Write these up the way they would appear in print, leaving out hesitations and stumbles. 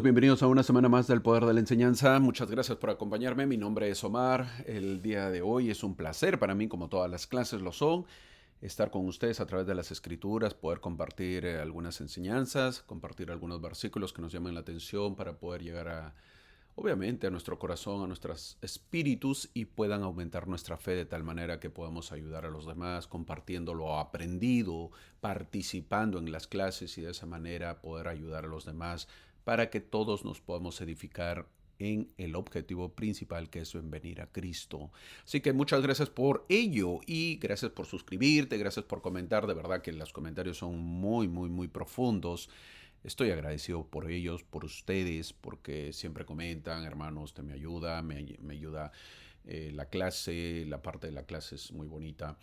Bienvenidos a una semana más del Poder de la Enseñanza. Muchas gracias por acompañarme. Mi nombre es Omar. El día de hoy es un placer para mí, como todas las clases lo son, estar con ustedes a través de las escrituras, poder compartir algunas enseñanzas, compartir algunos versículos que nos llamen la atención para poder llegar a, obviamente, a nuestro corazón, a nuestros espíritus y puedan aumentar nuestra fe de tal manera que podamos ayudar a los demás compartiendo lo aprendido, participando en las clases y de esa manera poder ayudar a los demás para que todos nos podamos edificar en el objetivo principal que es en venir a Cristo. Así que muchas gracias por ello y gracias por suscribirte, gracias por comentar. De verdad que los comentarios son muy profundos. Estoy agradecido por ellos, por ustedes, porque siempre comentan, hermanos, usted me ayuda, me ayuda la clase, la parte de la clase es muy bonita.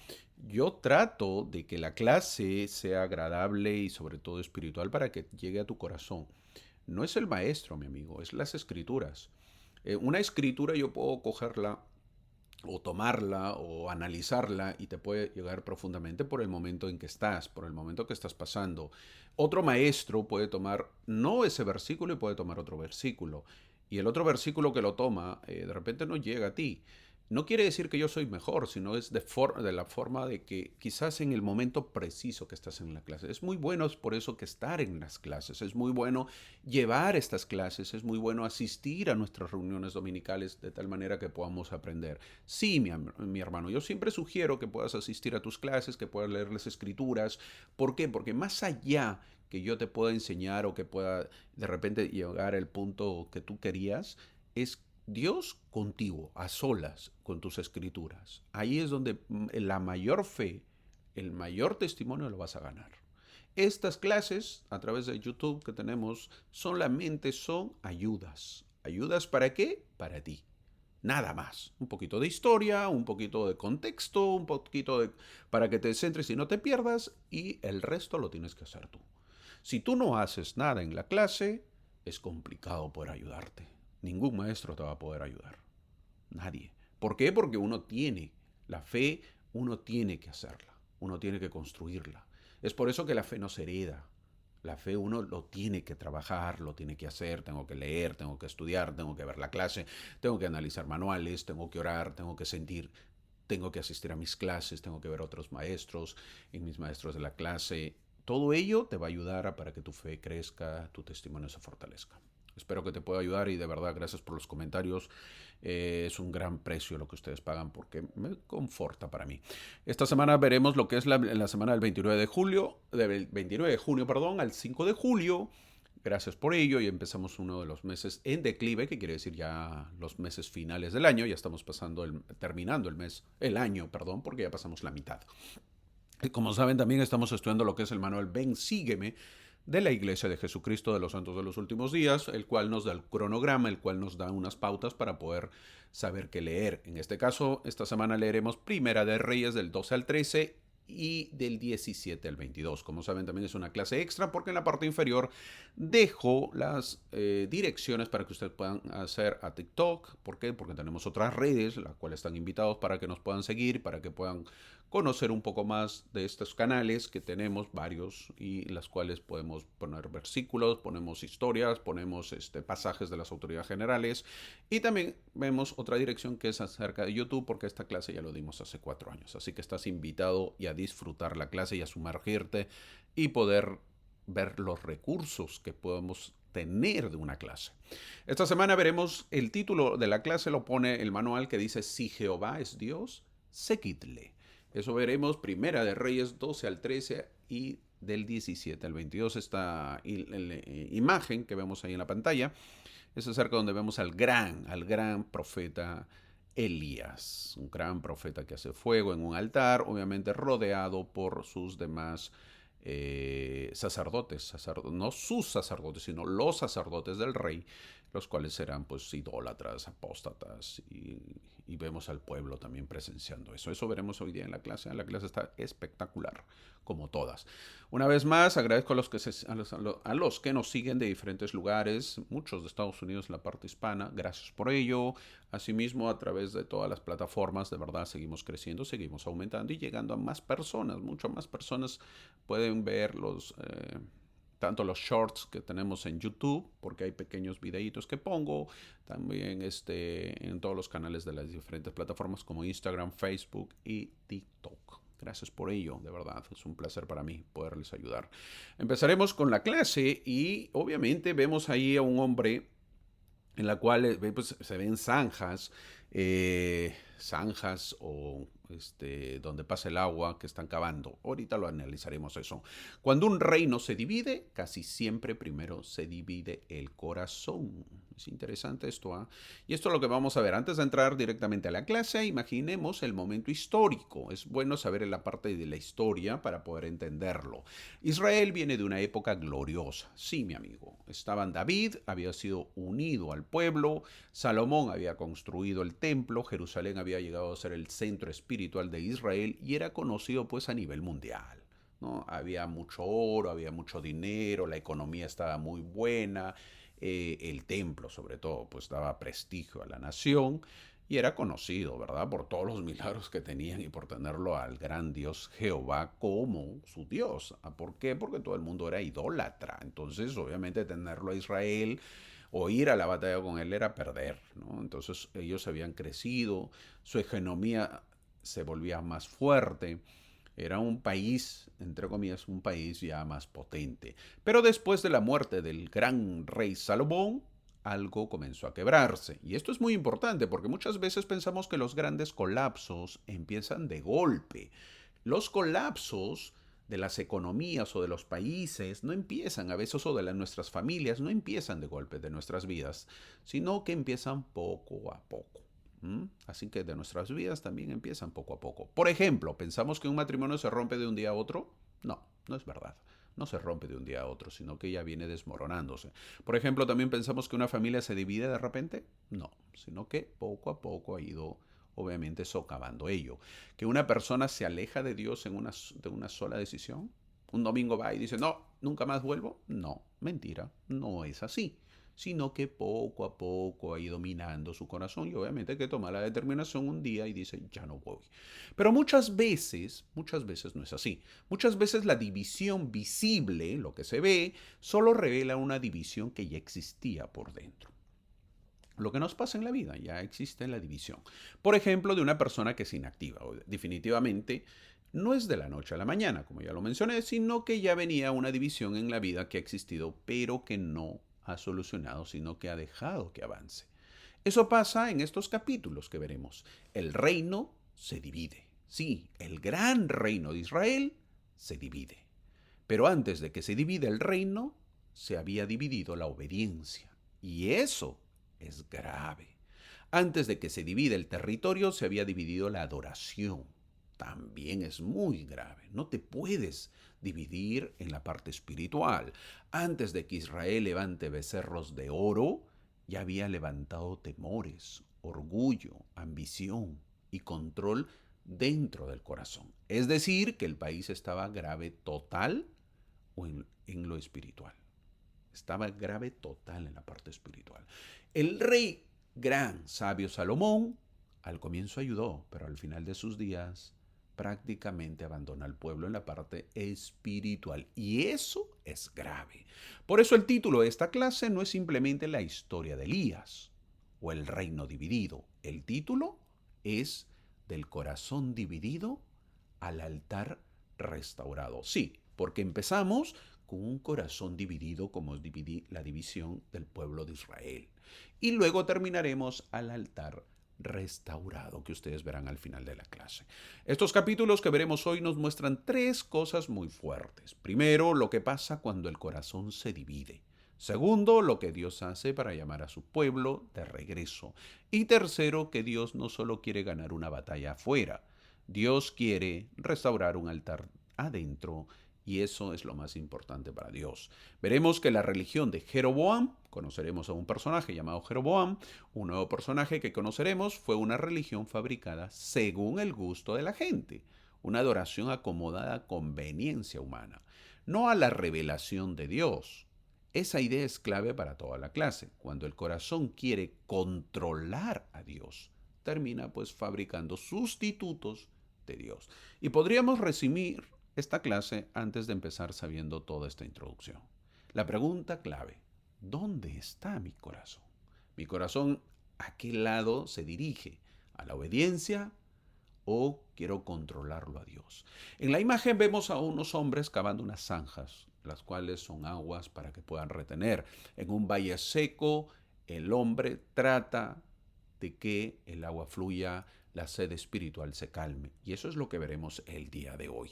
Yo trato de que la clase sea agradable y sobre todo espiritual para que llegue a tu corazón. No es el maestro, mi amigo, es las escrituras. Una escritura yo puedo cogerla o tomarla o analizarla y te puede llegar profundamente por el momento en que estás, por el momento que estás pasando. Otro maestro puede tomar no ese versículo y puede tomar otro versículo. Y el otro versículo que lo toma, de repente no llega a ti. No quiere decir que yo soy mejor, sino es de la forma de que quizás en el momento preciso que estás en la clase. Es muy bueno es por eso que estar en las clases, es muy bueno llevar estas clases, es muy bueno asistir a nuestras reuniones dominicales de tal manera que podamos aprender. Sí, mi hermano, yo siempre sugiero que puedas asistir a tus clases, que puedas leer las escrituras. ¿Por qué? Porque más allá que yo te pueda enseñar o que pueda de repente llegar al punto que tú querías, es Dios contigo, a solas, con tus escrituras. Ahí es donde la mayor fe, el mayor testimonio lo vas a ganar. Estas clases a través de YouTube que tenemos solamente son ayudas. ¿Ayudas para qué? Para ti. Nada más. Un poquito de historia, un poquito de contexto, un poquito de para que te centres y no te pierdas y el resto lo tienes que hacer tú. Si tú no haces nada en la clase, es complicado poder ayudarte. Ningún maestro te va a poder ayudar. Nadie. ¿Por qué? Porque uno tiene la fe, uno tiene que hacerla, uno tiene que construirla. Es por eso que la fe no se hereda. La fe uno lo tiene que trabajar, lo tiene que hacer, tengo que leer, tengo que estudiar, tengo que ver la clase, tengo que analizar manuales, tengo que orar, tengo que sentir, tengo que asistir a mis clases, tengo que ver a otros maestros, y mis maestros de la clase. Todo ello te va a ayudar a para que tu fe crezca, tu testimonio se fortalezca. Espero que te pueda ayudar y de verdad gracias por los comentarios. Es un gran precio lo que ustedes pagan porque me conforta para mí. Esta semana veremos lo que es la semana del 29 de julio, del 29 de junio, perdón, al 5 de julio. Gracias por ello y empezamos uno de los meses en declive, que quiere decir ya los meses finales del año. Ya estamos terminando el año, perdón, porque ya pasamos la mitad. Y como saben, también estamos estudiando lo que es el manual Ven, Sígueme de la Iglesia de Jesucristo de los Santos de los Últimos Días, el cual nos da el cronograma, el cual nos da unas pautas para poder saber qué leer. En este caso, esta semana leeremos Primera de Reyes del 12 al 13 y del 17 al 22. Como saben, también es una clase extra porque en la parte inferior dejo las direcciones para que ustedes puedan hacer a TikTok. ¿Por qué? Porque tenemos otras redes, las cuales están invitados para que nos puedan seguir, para que puedan conocer un poco más de estos canales que tenemos varios y las cuales podemos poner versículos, ponemos historias, ponemos pasajes de las autoridades generales y también vemos otra dirección que es acerca de YouTube porque esta clase ya lo dimos hace 4 años. Así que estás invitado y a disfrutar la clase y a sumergirte y poder ver los recursos que podemos tener de una clase. Esta semana veremos el título de la clase, lo pone el manual que dice Si Jehová es Dios, seguidle. Eso veremos Primera de Reyes 12 al 13 y del 17 al 22. Esta imagen que vemos ahí en la pantalla es acerca donde vemos al gran profeta Elías, un gran profeta que hace fuego en un altar, obviamente rodeado por sus demás sacerdotes, no sus sacerdotes, sino los sacerdotes del rey, los cuales serán pues idólatras, apóstatas, y vemos al pueblo también presenciando eso. Eso veremos hoy día en la clase. La clase está espectacular, como todas. Una vez más, agradezco a los que nos siguen de diferentes lugares, muchos de Estados Unidos en la parte hispana. Gracias por ello. Asimismo, a través de todas las plataformas, de verdad, seguimos creciendo, seguimos aumentando y llegando a más personas. Muchas más personas pueden ver los tanto los shorts que tenemos en YouTube, porque hay pequeños videitos que pongo, también en todos los canales de las diferentes plataformas como Instagram, Facebook y TikTok. Gracias por ello, de verdad, es un placer para mí poderles ayudar. Empezaremos con la clase y obviamente vemos ahí a un hombre en la cual pues, se ven zanjas o donde pasa el agua que están cavando. Ahorita lo analizaremos eso. Cuando un reino se divide, casi siempre primero se divide el corazón. Es interesante esto, ¿ah? Y esto es lo que vamos a ver. Antes de entrar directamente a la clase, imaginemos el momento histórico. Es bueno saber la parte de la historia para poder entenderlo. Israel viene de una época gloriosa. Sí, mi amigo. David había sido unido al pueblo, Salomón había construido el templo, Jerusalén había llegado a ser el centro espiritual de Israel y era conocido pues a nivel mundial, ¿no? Había mucho oro, había mucho dinero, la economía estaba muy buena, el templo sobre todo pues daba prestigio a la nación y era conocido, ¿verdad? Por todos los milagros que tenían y por tenerlo al gran Dios Jehová como su Dios. ¿Por qué? Porque todo el mundo era idólatra. Entonces, obviamente, tenerlo a Israel o ir a la batalla con él era perder, ¿no? Entonces, ellos habían crecido, su hegemonía se volvía más fuerte. Era un país, entre comillas, un país ya más potente. Pero después de la muerte del gran rey Salomón, algo comenzó a quebrarse. Y esto es muy importante porque muchas veces pensamos que los grandes colapsos empiezan de golpe. Los colapsos de las economías o de los países no empiezan a veces, o de nuestras familias, no empiezan de golpe de nuestras vidas, sino que empiezan poco a poco. Así que de nuestras vidas también empiezan poco a poco. Por ejemplo, ¿pensamos que un matrimonio se rompe de un día a otro? No, no es verdad. No se rompe de un día a otro, sino que ya viene desmoronándose. Por ejemplo, ¿también pensamos que una familia se divide de repente? No, sino que poco a poco ha ido, obviamente, socavando ello. ¿Que una persona se aleja de Dios de una sola decisión? Un domingo va y dice, no, nunca más vuelvo. No, mentira, no es así, sino que poco a poco ha ido minando su corazón y obviamente que toma la determinación un día y dice, ya no voy. Pero muchas veces no es así. Muchas veces la división visible, lo que se ve, solo revela una división que ya existía por dentro. Lo que nos pasa en la vida, ya existe la división. Por ejemplo, de una persona que es inactiva. Definitivamente no es de la noche a la mañana, como ya lo mencioné, sino que ya venía una división en la vida que ha existido, pero que no ha solucionado, sino que ha dejado que avance. Eso pasa en estos capítulos que veremos. El reino se divide. Sí, el gran reino de Israel se divide. Pero antes de que se divida el reino, se había dividido la obediencia. Y eso es grave. Antes de que se divida el territorio, se había dividido la adoración. También es muy grave. No te puedes dividir en la parte espiritual. Antes de que Israel levante becerros de oro, ya había levantado temores, orgullo, ambición y control dentro del corazón. Es decir, que el país estaba grave total o en lo espiritual. Estaba grave total en la parte espiritual. El rey gran sabio Salomón al comienzo ayudó, pero al final de sus días prácticamente abandona al pueblo en la parte espiritual. Y eso es grave. Por eso el título de esta clase no es simplemente la historia de Elías o el reino dividido. El título es del corazón dividido al altar restaurado. Sí, porque empezamos con un corazón dividido como es la división del pueblo de Israel. Y luego terminaremos al altar restaurado, que ustedes verán al final de la clase. Estos capítulos que veremos hoy nos muestran tres cosas muy fuertes. Primero, lo que pasa cuando el corazón se divide. Segundo, lo que Dios hace para llamar a su pueblo de regreso. Y tercero, que Dios no solo quiere ganar una batalla afuera, Dios quiere restaurar un altar adentro y eso es lo más importante para Dios. Veremos que la religión de Jeroboam, conoceremos a un personaje llamado Jeroboam, un nuevo personaje que conoceremos, fue una religión fabricada según el gusto de la gente, una adoración acomodada a conveniencia humana, no a la revelación de Dios. Esa idea es clave para toda la clase. Cuando el corazón quiere controlar a Dios, termina pues fabricando sustitutos de Dios. Y podríamos resumir esta clase antes de empezar sabiendo toda esta introducción. La pregunta clave, ¿dónde está mi corazón? Mi corazón, ¿a qué lado se dirige? ¿A la obediencia o quiero controlarlo a Dios? En la imagen vemos a unos hombres cavando unas zanjas, las cuales son aguas para que puedan retener. En un valle seco, el hombre trata de que el agua fluya, la sed espiritual se calme. Y eso es lo que veremos el día de hoy.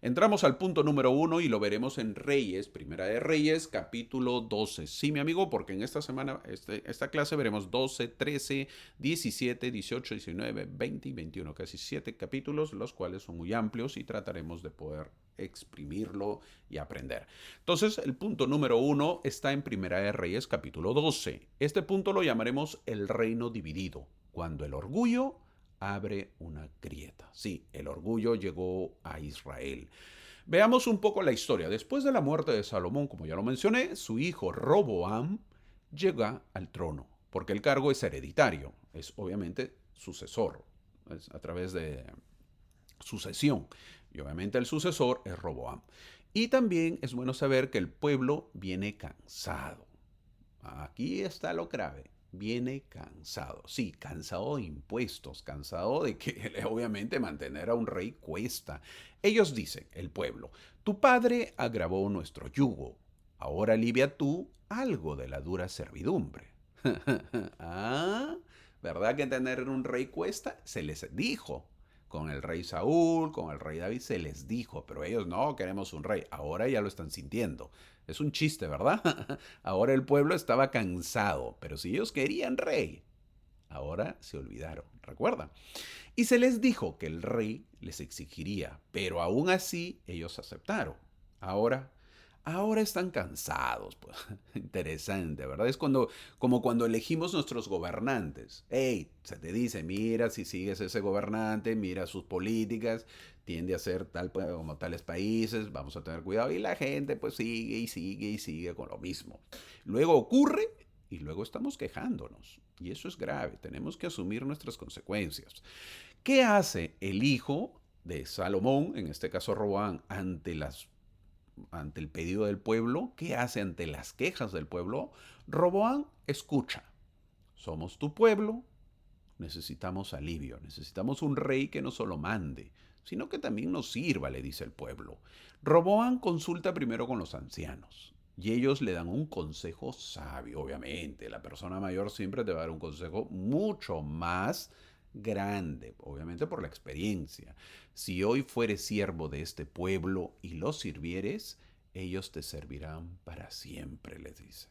Entramos al punto número 1 y lo veremos en Reyes, Primera de Reyes, capítulo 12. Sí, mi amigo, porque en esta semana, esta clase veremos 12, 13, 17, 18, 19, 20 y 21, casi 7 capítulos, los cuales son muy amplios y trataremos de poder exprimirlo y aprender. Entonces, el punto número 1 está en Primera de Reyes, capítulo 12. Este punto lo llamaremos el reino dividido, cuando el orgullo abre una grieta. Sí, el orgullo llegó a Israel. Veamos un poco la historia. Después de la muerte de Salomón, como ya lo mencioné, su hijo Roboam llega al trono, porque el cargo es hereditario, es obviamente sucesor, es a través de sucesión. Y obviamente el sucesor es Roboam. Y también es bueno saber que el pueblo viene cansado. Aquí está lo grave. Viene cansado. Sí, cansado de impuestos, cansado de que obviamente mantener a un rey cuesta. Ellos dicen, el pueblo, tu padre agravó nuestro yugo. Ahora alivia tú algo de la dura servidumbre. Ah, ¿verdad que tener un rey cuesta? Se les dijo. Con el rey Saúl, con el rey David se les dijo, pero ellos no queremos un rey. Ahora ya lo están sintiendo. Es un chiste, ¿verdad? Ahora el pueblo estaba cansado, pero si ellos querían rey, ahora se olvidaron, ¿recuerdan? Y se les dijo que el rey les exigiría, pero aún así ellos aceptaron. Ahora, ahora están cansados, pues. Interesante, ¿verdad? Es como cuando elegimos nuestros gobernantes. Hey, se te dice, mira si sigues ese gobernante, mira sus políticas, tiende a ser tal como tales países, vamos a tener cuidado. Y la gente pues sigue y sigue y sigue con lo mismo. Luego ocurre y luego estamos quejándonos. Y eso es grave, tenemos que asumir nuestras consecuencias. ¿Qué hace el hijo de Salomón, en este caso Roboam, ante el pedido del pueblo? ¿Qué hace ante las quejas del pueblo? Roboam escucha. Somos tu pueblo, necesitamos alivio, necesitamos un rey que no solo mande, sino que también nos sirva, le dice el pueblo. Roboam consulta primero con los ancianos y ellos le dan un consejo sabio, obviamente. La persona mayor siempre te va a dar un consejo mucho más grande, obviamente por la experiencia. Si hoy fueres siervo de este pueblo y los sirvieres, ellos te servirán para siempre, les dice.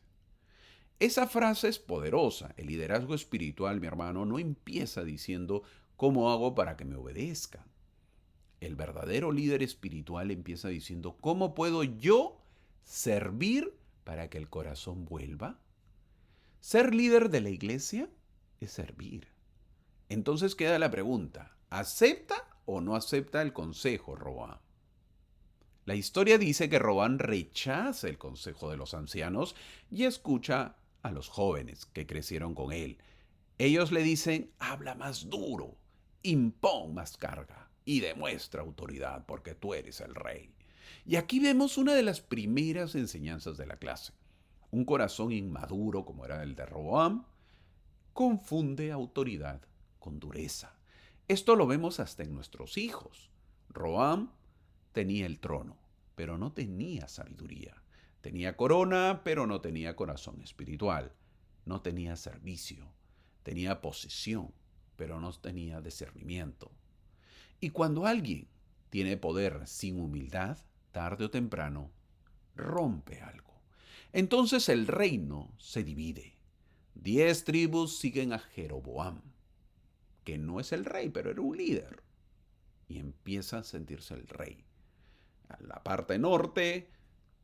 Esa frase es poderosa. El liderazgo espiritual, mi hermano, no empieza diciendo ¿cómo hago para que me obedezcan? El verdadero líder espiritual empieza diciendo ¿cómo puedo yo servir para que el corazón vuelva? Ser líder de la iglesia es servir. Entonces queda la pregunta, ¿acepta o no acepta el consejo Roboam? La historia dice que Roboam rechaza el consejo de los ancianos y escucha a los jóvenes que crecieron con él. Ellos le dicen, habla más duro, impón más carga y demuestra autoridad porque tú eres el rey. Y aquí vemos una de las primeras enseñanzas de la clase. Un corazón inmaduro como era el de Roboam confunde autoridad con dureza. Esto lo vemos hasta en nuestros hijos. Roboam tenía el trono, pero no tenía sabiduría. Tenía corona, pero no tenía corazón espiritual. No tenía servicio. Tenía posesión, pero no tenía discernimiento. Y cuando alguien tiene poder sin humildad, tarde o temprano, rompe algo. Entonces el reino se divide. 10 tribus siguen a Jeroboam, que no es el rey, pero era un líder. Y empieza a sentirse el rey. A la parte norte,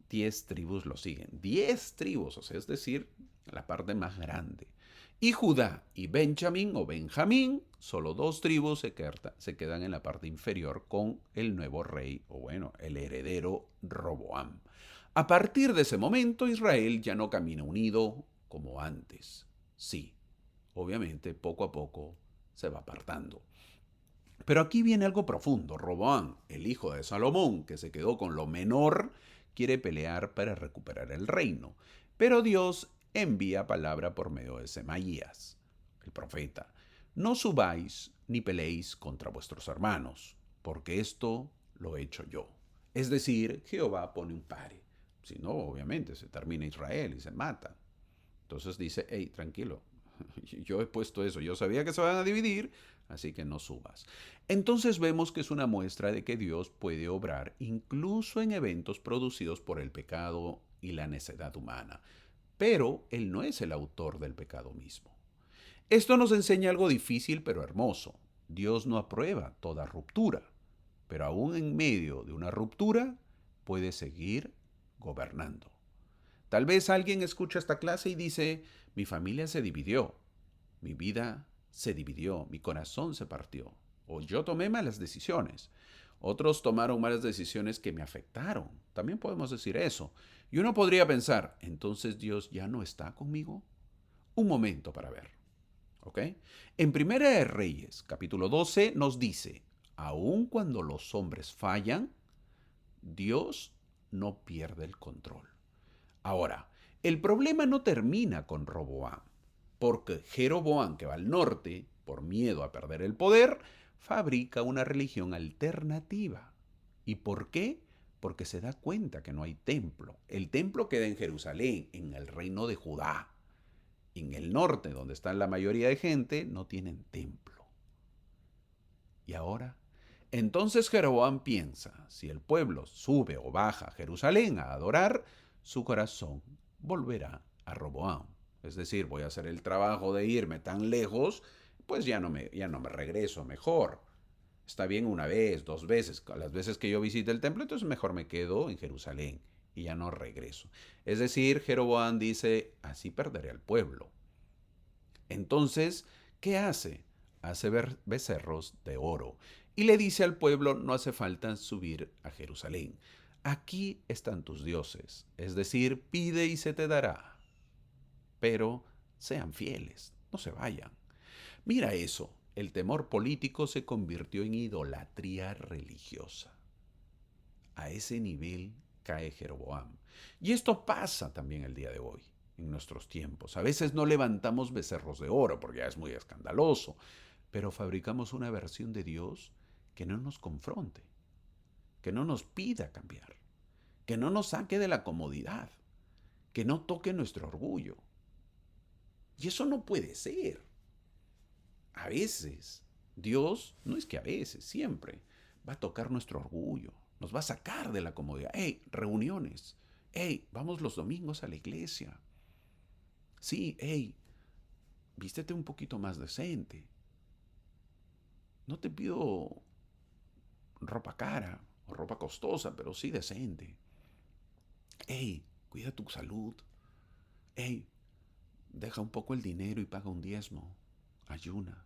10 tribus lo siguen. 10 tribus, o sea, es decir, la parte más grande. Y Judá y Benjamín o Benjamín, solo 2 tribus se quedan en la parte inferior con el nuevo rey, o bueno, el heredero Roboam. A partir de ese momento, Israel ya no camina unido como antes. Sí, obviamente, poco a poco se va apartando. Pero aquí viene algo profundo. Roboam, el hijo de Salomón, que se quedó con lo menor, quiere pelear para recuperar el reino. Pero Dios envía palabra por medio de Semaías, el profeta. No subáis ni peleéis contra vuestros hermanos, porque esto lo he hecho yo. Es decir, Jehová pone un pare. Si no, obviamente se termina Israel y se mata. Entonces dice, hey, tranquilo, yo he puesto eso, yo sabía que se van a dividir, así que no subas. Entonces vemos que es una muestra de que Dios puede obrar incluso en eventos producidos por el pecado y la necedad humana. Pero Él no es el autor del pecado mismo. Esto nos enseña algo difícil pero hermoso. Dios no aprueba toda ruptura, pero aún en medio de una ruptura puede seguir gobernando. Tal vez alguien escucha esta clase y dice, mi familia se dividió, mi vida se dividió, mi corazón se partió, o yo tomé malas decisiones. Otros tomaron malas decisiones que me afectaron. También podemos decir eso. Y uno podría pensar, entonces Dios ya no está conmigo. Un momento para ver. ¿Ok? En Primera de Reyes, capítulo 12, nos dice, aun cuando los hombres fallan, Dios no pierde el control. Ahora, el problema no termina con Roboam, porque Jeroboam, que va al norte, por miedo a perder el poder, fabrica una religión alternativa. ¿Y por qué? Porque se da cuenta que no hay templo. El templo queda en Jerusalén, en el reino de Judá. En el norte, donde está la mayoría de gente, no tienen templo. ¿Y ahora? Entonces Jeroboam piensa, si el pueblo sube o baja a Jerusalén a adorar, su corazón volverá a Roboam. Es decir, voy a hacer el trabajo de irme tan lejos, pues ya no me regreso mejor. Está bien una vez, dos veces, las veces que yo visite el templo, entonces mejor me quedo en Jerusalén y ya no regreso. Es decir, Jeroboam dice, así perderé al pueblo. Entonces, ¿qué hace? Hace becerros de oro y le dice al pueblo, no hace falta subir a Jerusalén. Aquí están tus dioses, es decir, pide y se te dará. Pero sean fieles, no se vayan. Mira eso, el temor político se convirtió en idolatría religiosa. A ese nivel cae Jeroboam. Y esto pasa también el día de hoy, en nuestros tiempos. A veces no levantamos becerros de oro porque ya es muy escandaloso, pero fabricamos una versión de Dios que no nos confronte, que no nos pida cambiar, que no nos saque de la comodidad, que no toque nuestro orgullo. Y eso no puede ser. A veces, Dios, no es que a veces, siempre, va a tocar nuestro orgullo, nos va a sacar de la comodidad. Hey, reuniones. Hey, vamos los domingos a la iglesia. Sí, hey, vístete un poquito más decente. No te pido ropa cara o ropa costosa, pero sí decente. Hey, cuida tu salud. Hey, deja un poco el dinero y paga un diezmo. Ayuna.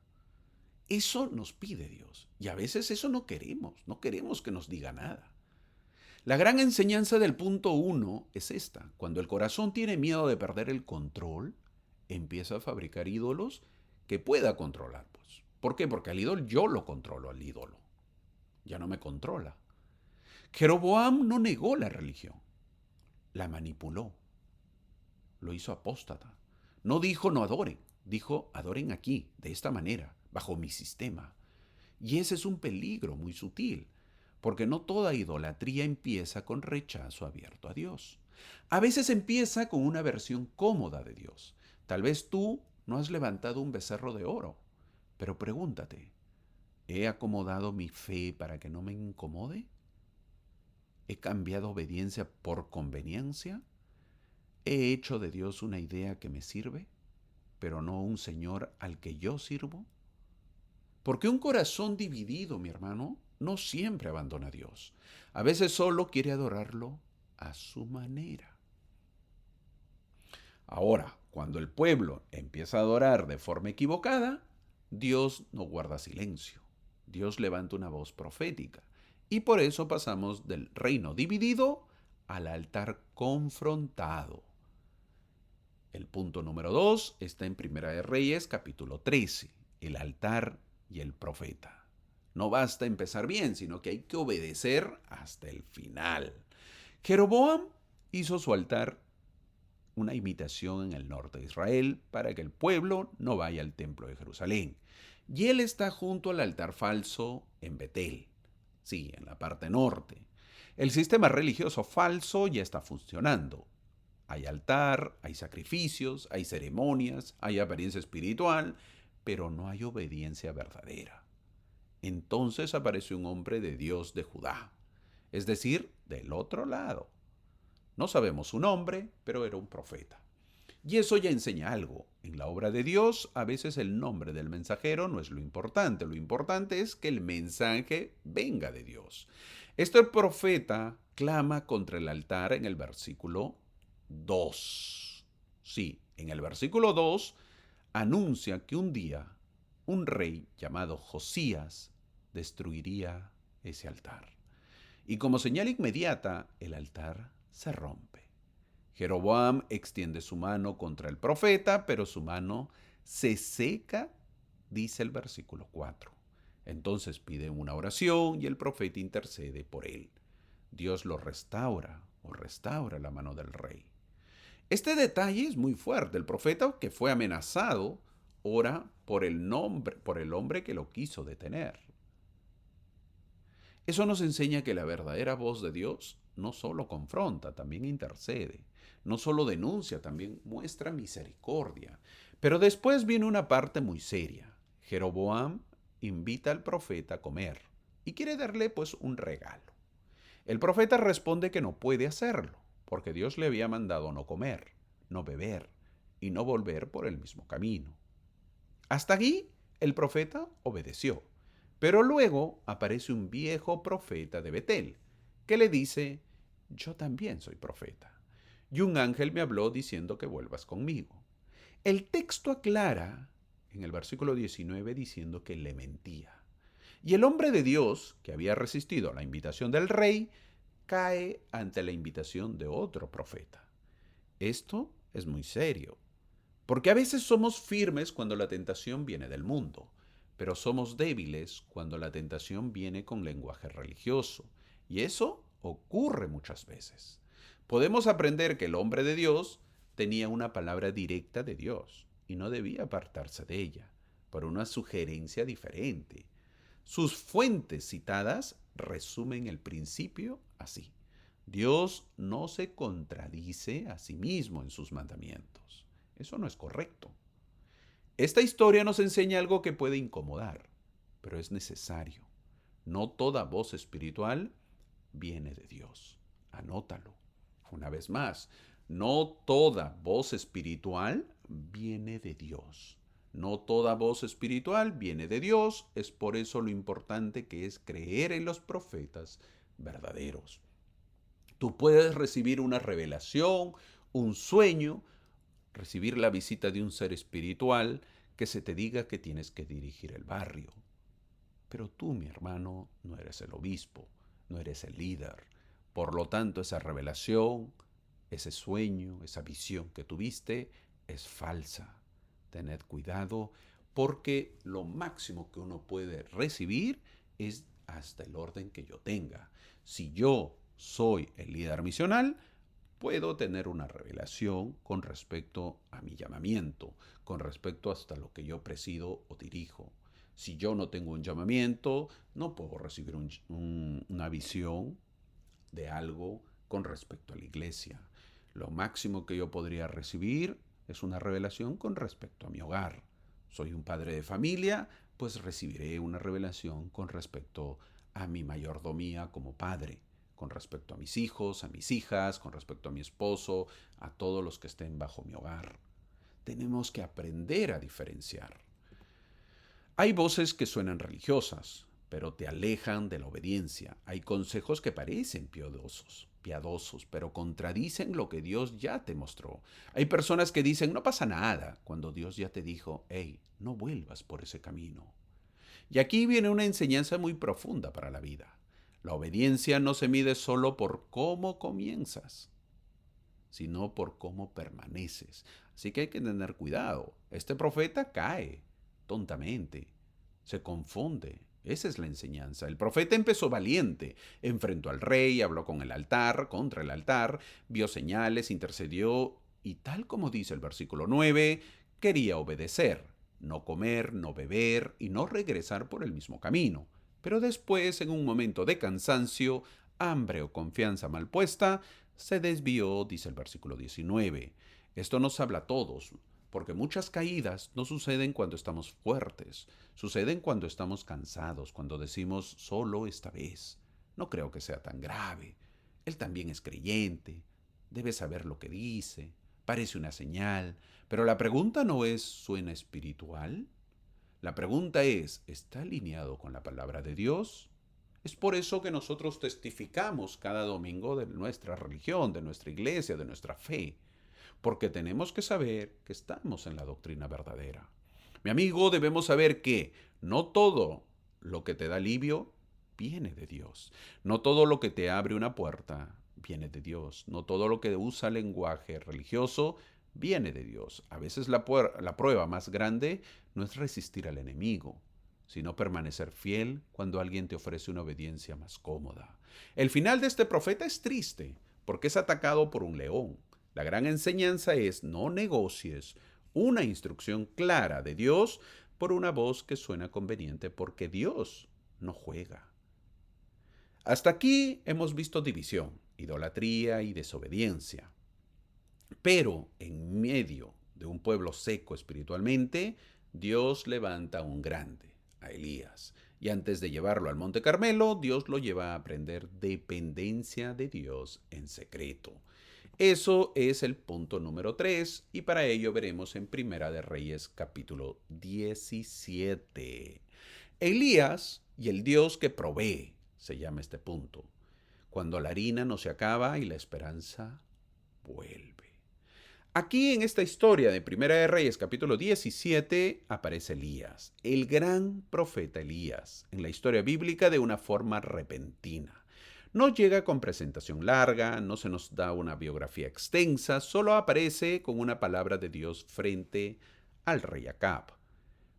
Eso nos pide Dios. Y a veces eso no queremos que nos diga nada. La gran enseñanza del punto 1 es esta. Cuando el corazón tiene miedo de perder el control, empieza a fabricar ídolos que pueda controlar. Pues. ¿Por qué? Porque al ídolo yo lo controlo al ídolo. Ya no me controla. Jeroboam no negó la religión, la manipuló, lo hizo apóstata. No dijo no adoren, dijo adoren aquí, de esta manera, bajo mi sistema. Y ese es un peligro muy sutil, porque no toda idolatría empieza con rechazo abierto a Dios. A veces empieza con una versión cómoda de Dios. Tal vez tú no has levantado un becerro de oro, pero pregúntate, ¿he acomodado mi fe para que no me incomode? ¿He cambiado obediencia por conveniencia? ¿He hecho de Dios una idea que me sirve, pero no un Señor al que yo sirvo? Porque un corazón dividido, mi hermano, no siempre abandona a Dios. A veces solo quiere adorarlo a su manera. Ahora, cuando el pueblo empieza a adorar de forma equivocada, Dios no guarda silencio. Dios levanta una voz profética. Y por eso pasamos del reino dividido al altar confrontado. El punto número 2 está en Primera de Reyes, capítulo 13, el altar y el profeta. No basta empezar bien, sino que hay que obedecer hasta el final. Jeroboam hizo su altar una imitación en el norte de Israel para que el pueblo no vaya al templo de Jerusalén. Y él está junto al altar falso en Betel, sí, en la parte norte. El sistema religioso falso ya está funcionando. Hay altar, hay sacrificios, hay ceremonias, hay apariencia espiritual, pero no hay obediencia verdadera. Entonces aparece un hombre de Dios de Judá, es decir, del otro lado. No sabemos su nombre, pero era un profeta. Y eso ya enseña algo. En la obra de Dios, a veces el nombre del mensajero no es lo importante. Lo importante es que el mensaje venga de Dios. Este profeta clama contra el altar en el versículo 2. Sí, en el versículo 2 anuncia que un día un rey llamado Josías destruiría ese altar. Y como señal inmediata, el altar se rompe. Jeroboam extiende su mano contra el profeta, pero su mano se seca, dice el versículo 4. Entonces pide una oración y el profeta intercede por él. Dios lo restaura o restaura la mano del rey. Este detalle es muy fuerte. El profeta que fue amenazado ora por el hombre que lo quiso detener. Eso nos enseña que la verdadera voz de Dios no solo confronta, también intercede. No solo denuncia, también muestra misericordia. Pero después viene una parte muy seria. Jeroboam invita al profeta a comer y quiere darle pues un regalo. El profeta responde que no puede hacerlo, porque Dios le había mandado no comer, no beber y no volver por el mismo camino. Hasta aquí el profeta obedeció. Pero luego aparece un viejo profeta de Betel, que le dice, yo también soy profeta. Y un ángel me habló diciendo que vuelvas conmigo. El texto aclara en el versículo 19 diciendo que le mentía. Y el hombre de Dios, que había resistido a la invitación del rey, cae ante la invitación de otro profeta. Esto es muy serio, porque a veces somos firmes cuando la tentación viene del mundo, pero somos débiles cuando la tentación viene con lenguaje religioso. Y eso ocurre muchas veces. Podemos aprender que el hombre de Dios tenía una palabra directa de Dios y no debía apartarse de ella por una sugerencia diferente. Sus fuentes citadas resumen el principio así. Dios no se contradice a sí mismo en sus mandamientos. Eso no es correcto. Esta historia nos enseña algo que puede incomodar, pero es necesario. No toda voz espiritual viene de Dios. Anótalo. Una vez más, no toda voz espiritual viene de Dios. No toda voz espiritual viene de Dios. Es por eso lo importante que es creer en los profetas verdaderos. Tú puedes recibir una revelación, un sueño, recibir la visita de un ser espiritual que se te diga que tienes que dirigir el barrio. Pero tú, mi hermano, no eres el obispo, no eres el líder. Por lo tanto, esa revelación, ese sueño, esa visión que tuviste es falsa. Tened cuidado porque lo máximo que uno puede recibir es hasta el orden que yo tenga. Si yo soy el líder misional, puedo tener una revelación con respecto a mi llamamiento, con respecto hasta lo que yo presido o dirijo. Si yo no tengo un llamamiento, no puedo recibir una visión de algo con respecto a la iglesia. Lo máximo que yo podría recibir es una revelación con respecto a mi hogar. Soy un padre de familia, pues recibiré una revelación con respecto a mi mayordomía como padre, con respecto a mis hijos, a mis hijas, con respecto a mi esposo, a todos los que estén bajo mi hogar. Tenemos que aprender a diferenciar. Hay voces que suenan religiosas, pero te alejan de la obediencia. Hay consejos que parecen piadosos, pero contradicen lo que Dios ya te mostró. Hay personas que dicen, no pasa nada, cuando Dios ya te dijo, hey, no vuelvas por ese camino. Y aquí viene una enseñanza muy profunda para la vida. La obediencia no se mide solo por cómo comienzas, sino por cómo permaneces. Así que hay que tener cuidado. Este profeta cae tontamente, se confunde Esa es la enseñanza. El profeta empezó valiente, enfrentó al rey, habló con el altar, contra el altar, vio señales, intercedió y tal como dice el versículo 9, quería obedecer, no comer, no beber y no regresar por el mismo camino. Pero después, en un momento de cansancio, hambre o confianza mal puesta, se desvió, dice el versículo 19. Esto nos habla a todos, porque muchas caídas no suceden cuando estamos fuertes, suceden cuando estamos cansados, cuando decimos solo esta vez. No creo que sea tan grave. Él también es creyente, debe saber lo que dice, parece una señal, pero la pregunta no es, ¿suena espiritual? La pregunta es, ¿está alineado con la palabra de Dios? Es por eso que nosotros testificamos cada domingo de nuestra religión, de nuestra iglesia, de nuestra fe, porque tenemos que saber que estamos en la doctrina verdadera. Mi amigo, debemos saber que no todo lo que te da alivio viene de Dios. No todo lo que te abre una puerta viene de Dios. No todo lo que usa lenguaje religioso viene de Dios. A veces la prueba más grande no es resistir al enemigo, sino permanecer fiel cuando alguien te ofrece una obediencia más cómoda. El final de este profeta es triste, porque es atacado por un león. La gran enseñanza es no negocies una instrucción clara de Dios por una voz que suena conveniente, porque Dios no juega. Hasta aquí hemos visto división, idolatría y desobediencia. Pero en medio de un pueblo seco espiritualmente, Dios levanta a un grande, a Elías. Y antes de llevarlo al Monte Carmelo, Dios lo lleva a aprender dependencia de Dios en secreto. Eso es el punto número 3 y para ello veremos en Primera de Reyes capítulo 17. Elías y el Dios que provee, se llama este punto. Cuando la harina no se acaba y la esperanza vuelve. Aquí en esta historia de Primera de Reyes capítulo 17 aparece Elías, el gran profeta Elías, en la historia bíblica de una forma repentina. No llega con presentación larga, no se nos da una biografía extensa, solo aparece con una palabra de Dios frente al rey Acab.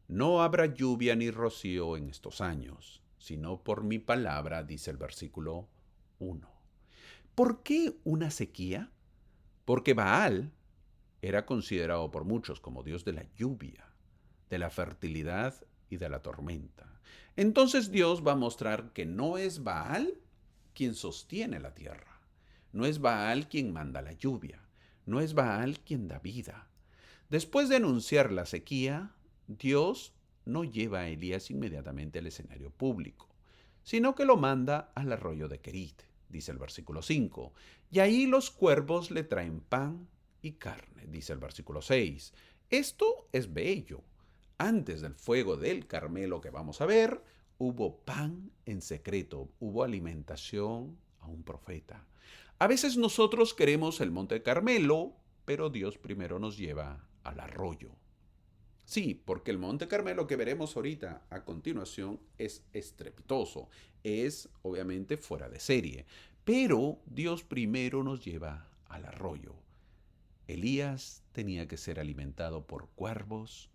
No habrá lluvia ni rocío en estos años, sino por mi palabra, dice el versículo 1. ¿Por qué una sequía? Porque Baal era considerado por muchos como Dios de la lluvia, de la fertilidad y de la tormenta. Entonces Dios va a mostrar que no es Baal quien sostiene la tierra, no es Baal quien manda la lluvia, no es Baal quien da vida. Después de anunciar la sequía, Dios no lleva a Elías inmediatamente al escenario público, sino que lo manda al arroyo de Querit, dice el versículo 5, y ahí los cuervos le traen pan y carne, dice el versículo 6. Esto es bello. Antes del fuego del Carmelo que vamos a ver, hubo pan en secreto, hubo alimentación a un profeta. A veces nosotros queremos el Monte Carmelo, pero Dios primero nos lleva al arroyo. Sí, porque el Monte Carmelo que veremos ahorita a continuación es estrepitoso, es obviamente fuera de serie, pero Dios primero nos lleva al arroyo. Elías tenía que ser alimentado por cuervos,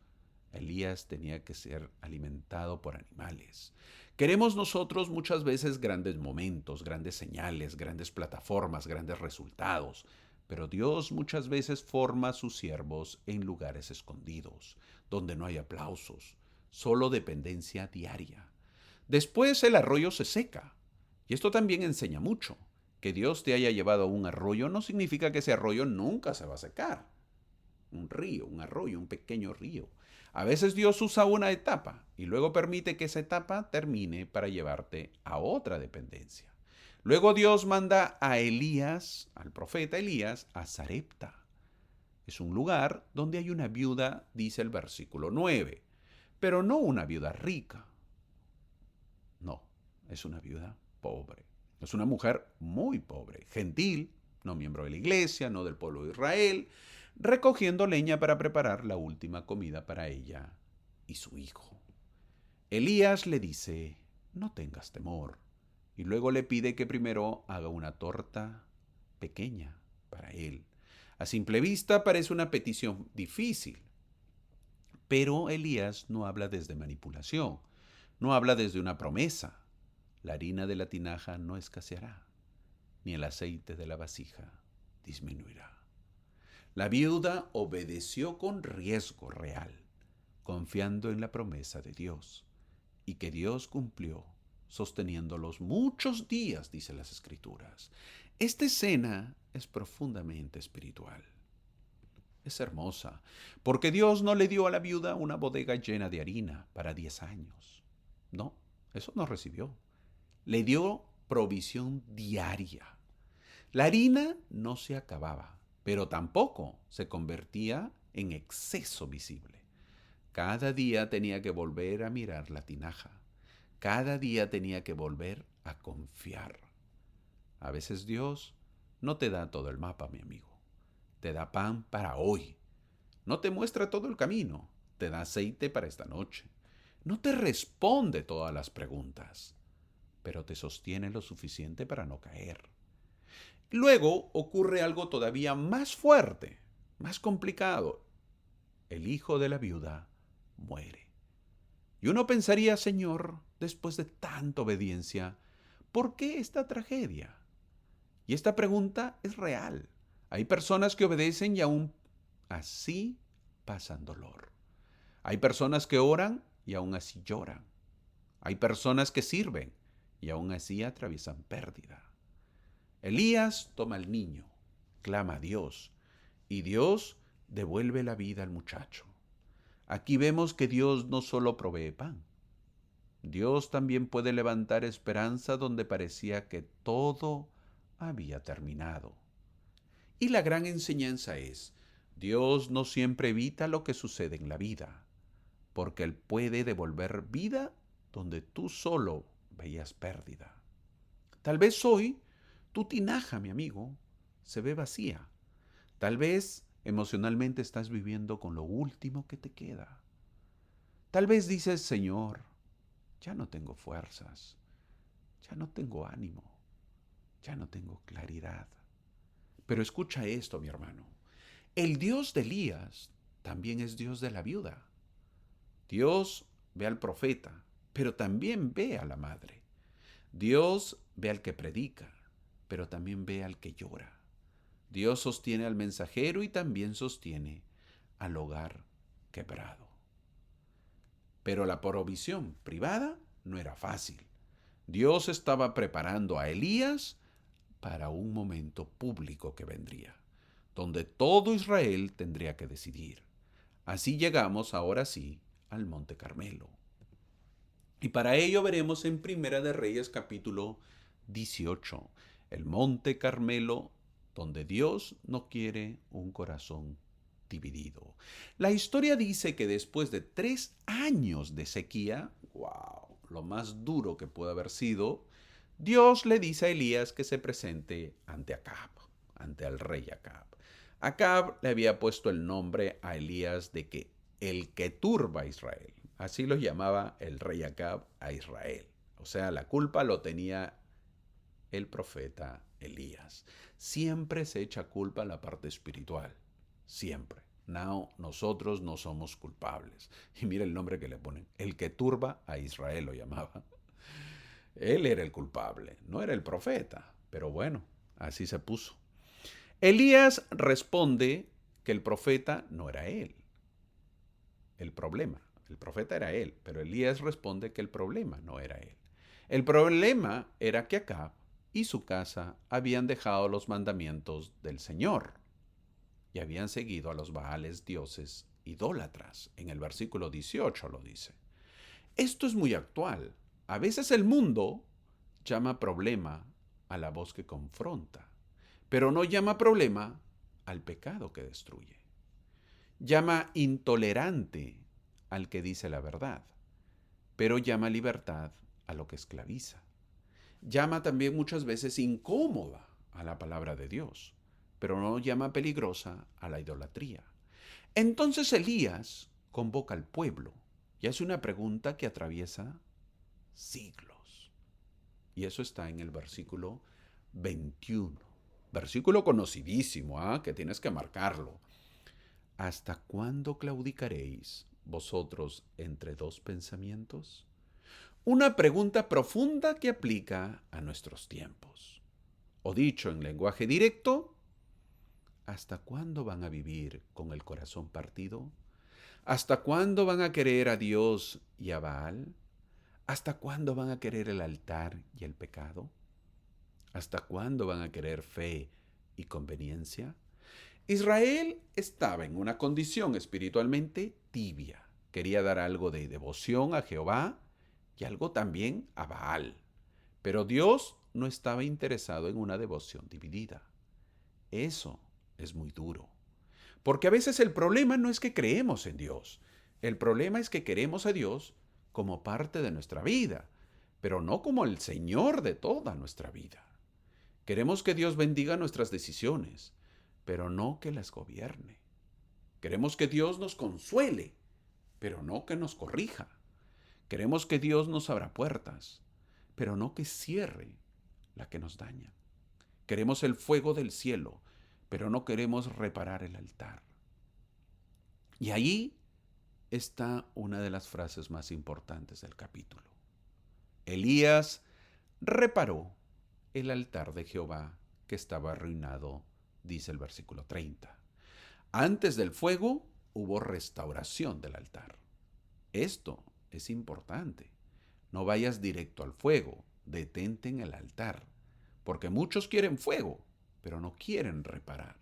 Elías tenía que ser alimentado por animales. Queremos nosotros muchas veces grandes momentos, grandes señales, grandes plataformas, grandes resultados, pero Dios muchas veces forma a sus siervos en lugares escondidos, donde no hay aplausos, solo dependencia diaria. Después el arroyo se seca, y esto también enseña mucho. Que Dios te haya llevado a un arroyo no significa que ese arroyo nunca se va a secar. Un río, un arroyo, un pequeño río. A veces Dios usa una etapa y luego permite que esa etapa termine para llevarte a otra dependencia. Luego Dios manda a Elías, al profeta Elías, a Sarepta. Es un lugar donde hay una viuda, dice el versículo 9, pero no una viuda rica. No, es una viuda pobre. Es una mujer muy pobre, gentil, no miembro de la iglesia, no del pueblo de Israel, recogiendo leña para preparar la última comida para ella y su hijo. Elías le dice, no tengas temor, y luego le pide que primero haga una torta pequeña para él. A simple vista parece una petición difícil, pero Elías no habla desde manipulación. no habla desde una promesa. La harina de la tinaja no escaseará, ni el aceite de la vasija disminuirá. La viuda obedeció con riesgo real, confiando en la promesa de Dios, y que Dios cumplió, sosteniéndolos muchos días, dice las Escrituras. Esta escena es profundamente espiritual. Es hermosa, porque Dios no le dio a la viuda una bodega llena de harina para 10 años. No, eso no recibió. Le dio provisión diaria. La harina no se acababa, pero tampoco se convertía en exceso visible. Cada día tenía que volver a mirar la tinaja. Cada día tenía que volver a confiar. A veces Dios no te da todo el mapa, mi amigo. Te da pan para hoy. No te muestra todo el camino. Te da aceite para esta noche. No te responde todas las preguntas, pero te sostiene lo suficiente para no caer. Luego ocurre algo todavía más fuerte, más complicado. El hijo de la viuda muere. Y uno pensaría, Señor, después de tanta obediencia, ¿por qué esta tragedia? Y esta pregunta es real. Hay personas que obedecen y aún así pasan dolor. Hay personas que oran y aún así lloran. Hay personas que sirven y aún así atraviesan pérdida. Elías toma al niño, clama a Dios, y Dios devuelve la vida al muchacho. Aquí vemos que Dios no solo provee pan, Dios también puede levantar esperanza donde parecía que todo había terminado. Y la gran enseñanza es, Dios no siempre evita lo que sucede en la vida, porque Él puede devolver vida donde tú solo veías pérdida. Tal vez hoy tu tinaja, mi amigo, se ve vacía. Tal vez emocionalmente estás viviendo con lo último que te queda. Tal vez dices, Señor, ya no tengo fuerzas, ya no tengo ánimo, ya no tengo claridad. Pero escucha esto, mi hermano. El Dios de Elías también es Dios de la viuda. Dios ve al profeta, pero también ve a la madre. Dios ve al que predica, pero también ve al que llora. Dios sostiene al mensajero y también sostiene al hogar quebrado. Pero la provisión privada no era fácil. Dios estaba preparando a Elías para un momento público que vendría, donde todo Israel tendría que decidir. Así llegamos ahora sí al Monte Carmelo. Y para ello veremos en Primera de Reyes capítulo 18, el Monte Carmelo, donde Dios no quiere un corazón dividido. La historia dice que después de 3 años de sequía, wow, lo más duro que puede haber sido, Dios le dice a Elías que se presente ante Acab, ante el rey Acab. Acab le había puesto el nombre a Elías de que el que turba a Israel. Así lo llamaba el rey Acab a Israel. O sea, la culpa lo tenía el profeta Elías. Siempre se echa culpa en la parte espiritual. Siempre. No, nosotros no somos culpables. Y mira el nombre que le ponen. El que turba a Israel lo llamaba. Él era el culpable, no era el profeta. Pero bueno, así se puso. Elías responde que el profeta no era él. El problema. El profeta era él, pero Elías responde que el problema no era él. El problema era que Acab y su casa habían dejado los mandamientos del Señor y habían seguido a los Baales dioses idólatras. En el versículo 18 lo dice. Esto es muy actual. A veces el mundo llama problema a la voz que confronta, pero no llama problema al pecado que destruye. Llama intolerante al que dice la verdad, pero llama libertad a lo que esclaviza. Llama también muchas veces incómoda a la palabra de Dios, pero no llama peligrosa a la idolatría. Entonces Elías convoca al pueblo y hace una pregunta que atraviesa siglos. Y eso está en el versículo 21. Versículo conocidísimo, que tienes que marcarlo. ¿Hasta cuándo claudicaréis vosotros entre dos pensamientos? Una pregunta profunda que aplica a nuestros tiempos. O dicho en lenguaje directo, ¿hasta cuándo van a vivir con el corazón partido? ¿Hasta cuándo van a querer a Dios y a Baal? ¿Hasta cuándo van a querer el altar y el pecado? ¿Hasta cuándo van a querer fe y conveniencia? Israel estaba en una condición espiritualmente tibia. Quería dar algo de devoción a Jehová y algo también a Baal. Pero Dios no estaba interesado en una devoción dividida. Eso es muy duro. Porque a veces el problema no es que creemos en Dios. El problema es que queremos a Dios como parte de nuestra vida, pero no como el Señor de toda nuestra vida. Queremos que Dios bendiga nuestras decisiones, pero no que las gobierne. Queremos que Dios nos consuele, pero no que nos corrija. Queremos que Dios nos abra puertas, pero no que cierre la que nos daña. Queremos el fuego del cielo, pero no queremos reparar el altar. Y ahí está una de las frases más importantes del capítulo. Elías reparó el altar de Jehová que estaba arruinado, dice el versículo 30. Antes del fuego hubo restauración del altar. Esto es importante. No vayas directo al fuego, detente en el altar, porque muchos quieren fuego, pero no quieren reparar.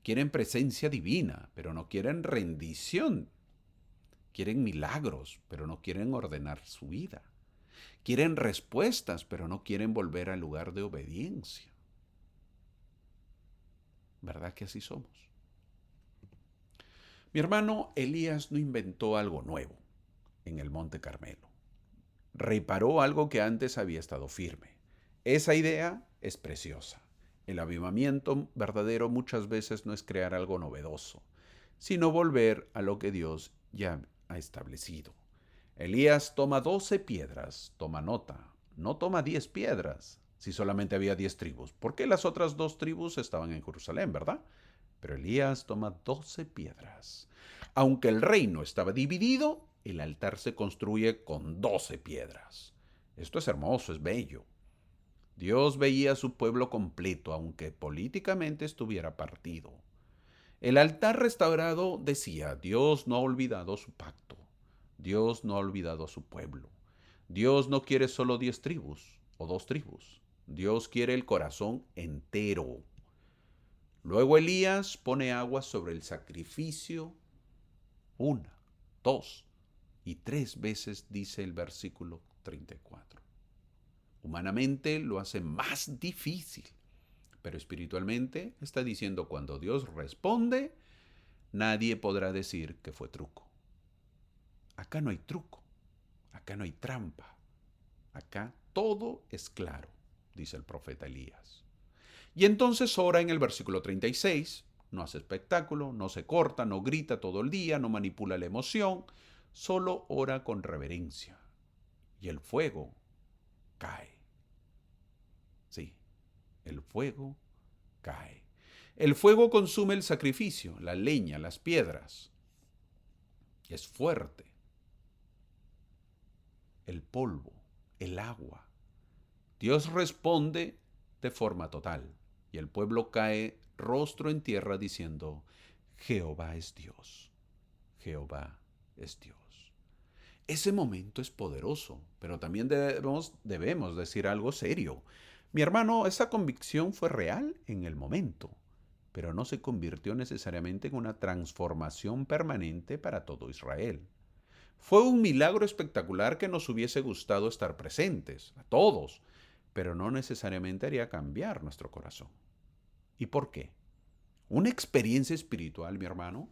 Quieren presencia divina, pero no quieren rendición. Quieren milagros, pero no quieren ordenar su vida. Quieren respuestas, pero no quieren volver al lugar de obediencia. ¿Verdad que así somos? Mi hermano Elías no inventó algo nuevo en el Monte Carmelo. Reparó algo que antes había estado firme. Esa idea es preciosa. El avivamiento verdadero muchas veces no es crear algo novedoso, sino volver a lo que Dios ya ha establecido. Elías toma 12 piedras, toma nota, no toma 10 piedras, si solamente había 10 tribus, porque las otras 2 tribus estaban en Jerusalén, ¿verdad? Pero Elías toma 12 piedras. Aunque el reino estaba dividido, el altar se construye con 12 piedras. Esto es hermoso, es bello. Dios veía a su pueblo completo, aunque políticamente estuviera partido. El altar restaurado decía, Dios no ha olvidado su pacto. Dios no ha olvidado a su pueblo. Dios no quiere solo 10 tribus o 2 tribus. Dios quiere el corazón entero. Luego Elías pone agua sobre el sacrificio 1, 2 y 3 veces, dice el versículo 34. Humanamente lo hace más difícil, pero espiritualmente está diciendo cuando Dios responde, nadie podrá decir que fue truco. Acá no hay truco, acá no hay trampa, acá todo es claro, dice el profeta Elías. Y entonces ora en el versículo 36, no hace espectáculo, no se corta, no grita todo el día, no manipula la emoción, solo ora con reverencia. Y el fuego cae. Sí, el fuego cae. El fuego consume el sacrificio, la leña, las piedras. Es fuerte. El polvo, el agua. Dios responde de forma total y el pueblo cae rostro en tierra diciendo, Jehová es Dios, Jehová es Dios. Ese momento es poderoso, pero también debemos decir algo serio. Mi hermano, esa convicción fue real en el momento, pero no se convirtió necesariamente en una transformación permanente para todo Israel. Fue un milagro espectacular que nos hubiese gustado estar presentes, a todos, pero no necesariamente haría cambiar nuestro corazón. ¿Y por qué? Una experiencia espiritual, mi hermano,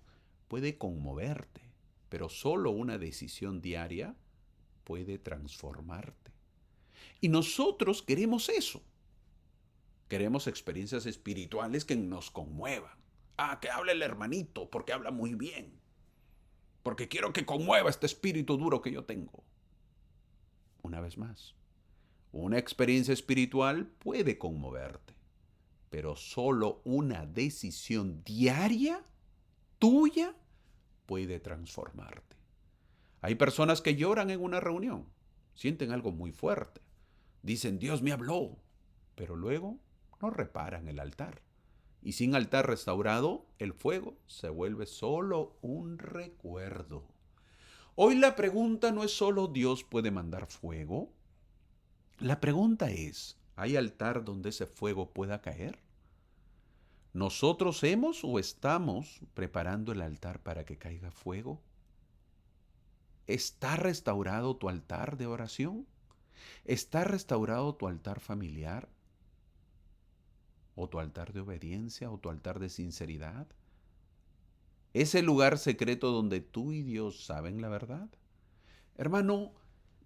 puede conmoverte, pero solo una decisión diaria puede transformarte. Y nosotros queremos eso. Queremos experiencias espirituales que nos conmuevan. Ah, que hable el hermanito, porque habla muy bien. Porque quiero que conmueva este espíritu duro que yo tengo. Una vez más, una experiencia espiritual puede conmoverte, pero solo una decisión diaria tuya puede transformarte. Hay personas que lloran en una reunión, Sienten algo muy fuerte. Dicen, Dios me habló, pero luego no reparan el altar. Y sin altar restaurado, el fuego se vuelve solo un recuerdo. Hoy la pregunta no es solo Dios puede mandar fuego. La pregunta es, ¿hay altar donde ese fuego pueda caer? ¿Nosotros hemos o estamos preparando el altar para que caiga fuego? ¿Está restaurado tu altar de oración? ¿Está restaurado tu altar familiar? ¿O tu altar de obediencia? ¿O tu altar de sinceridad? ¿Ese lugar secreto donde tú y Dios saben la verdad? Hermano,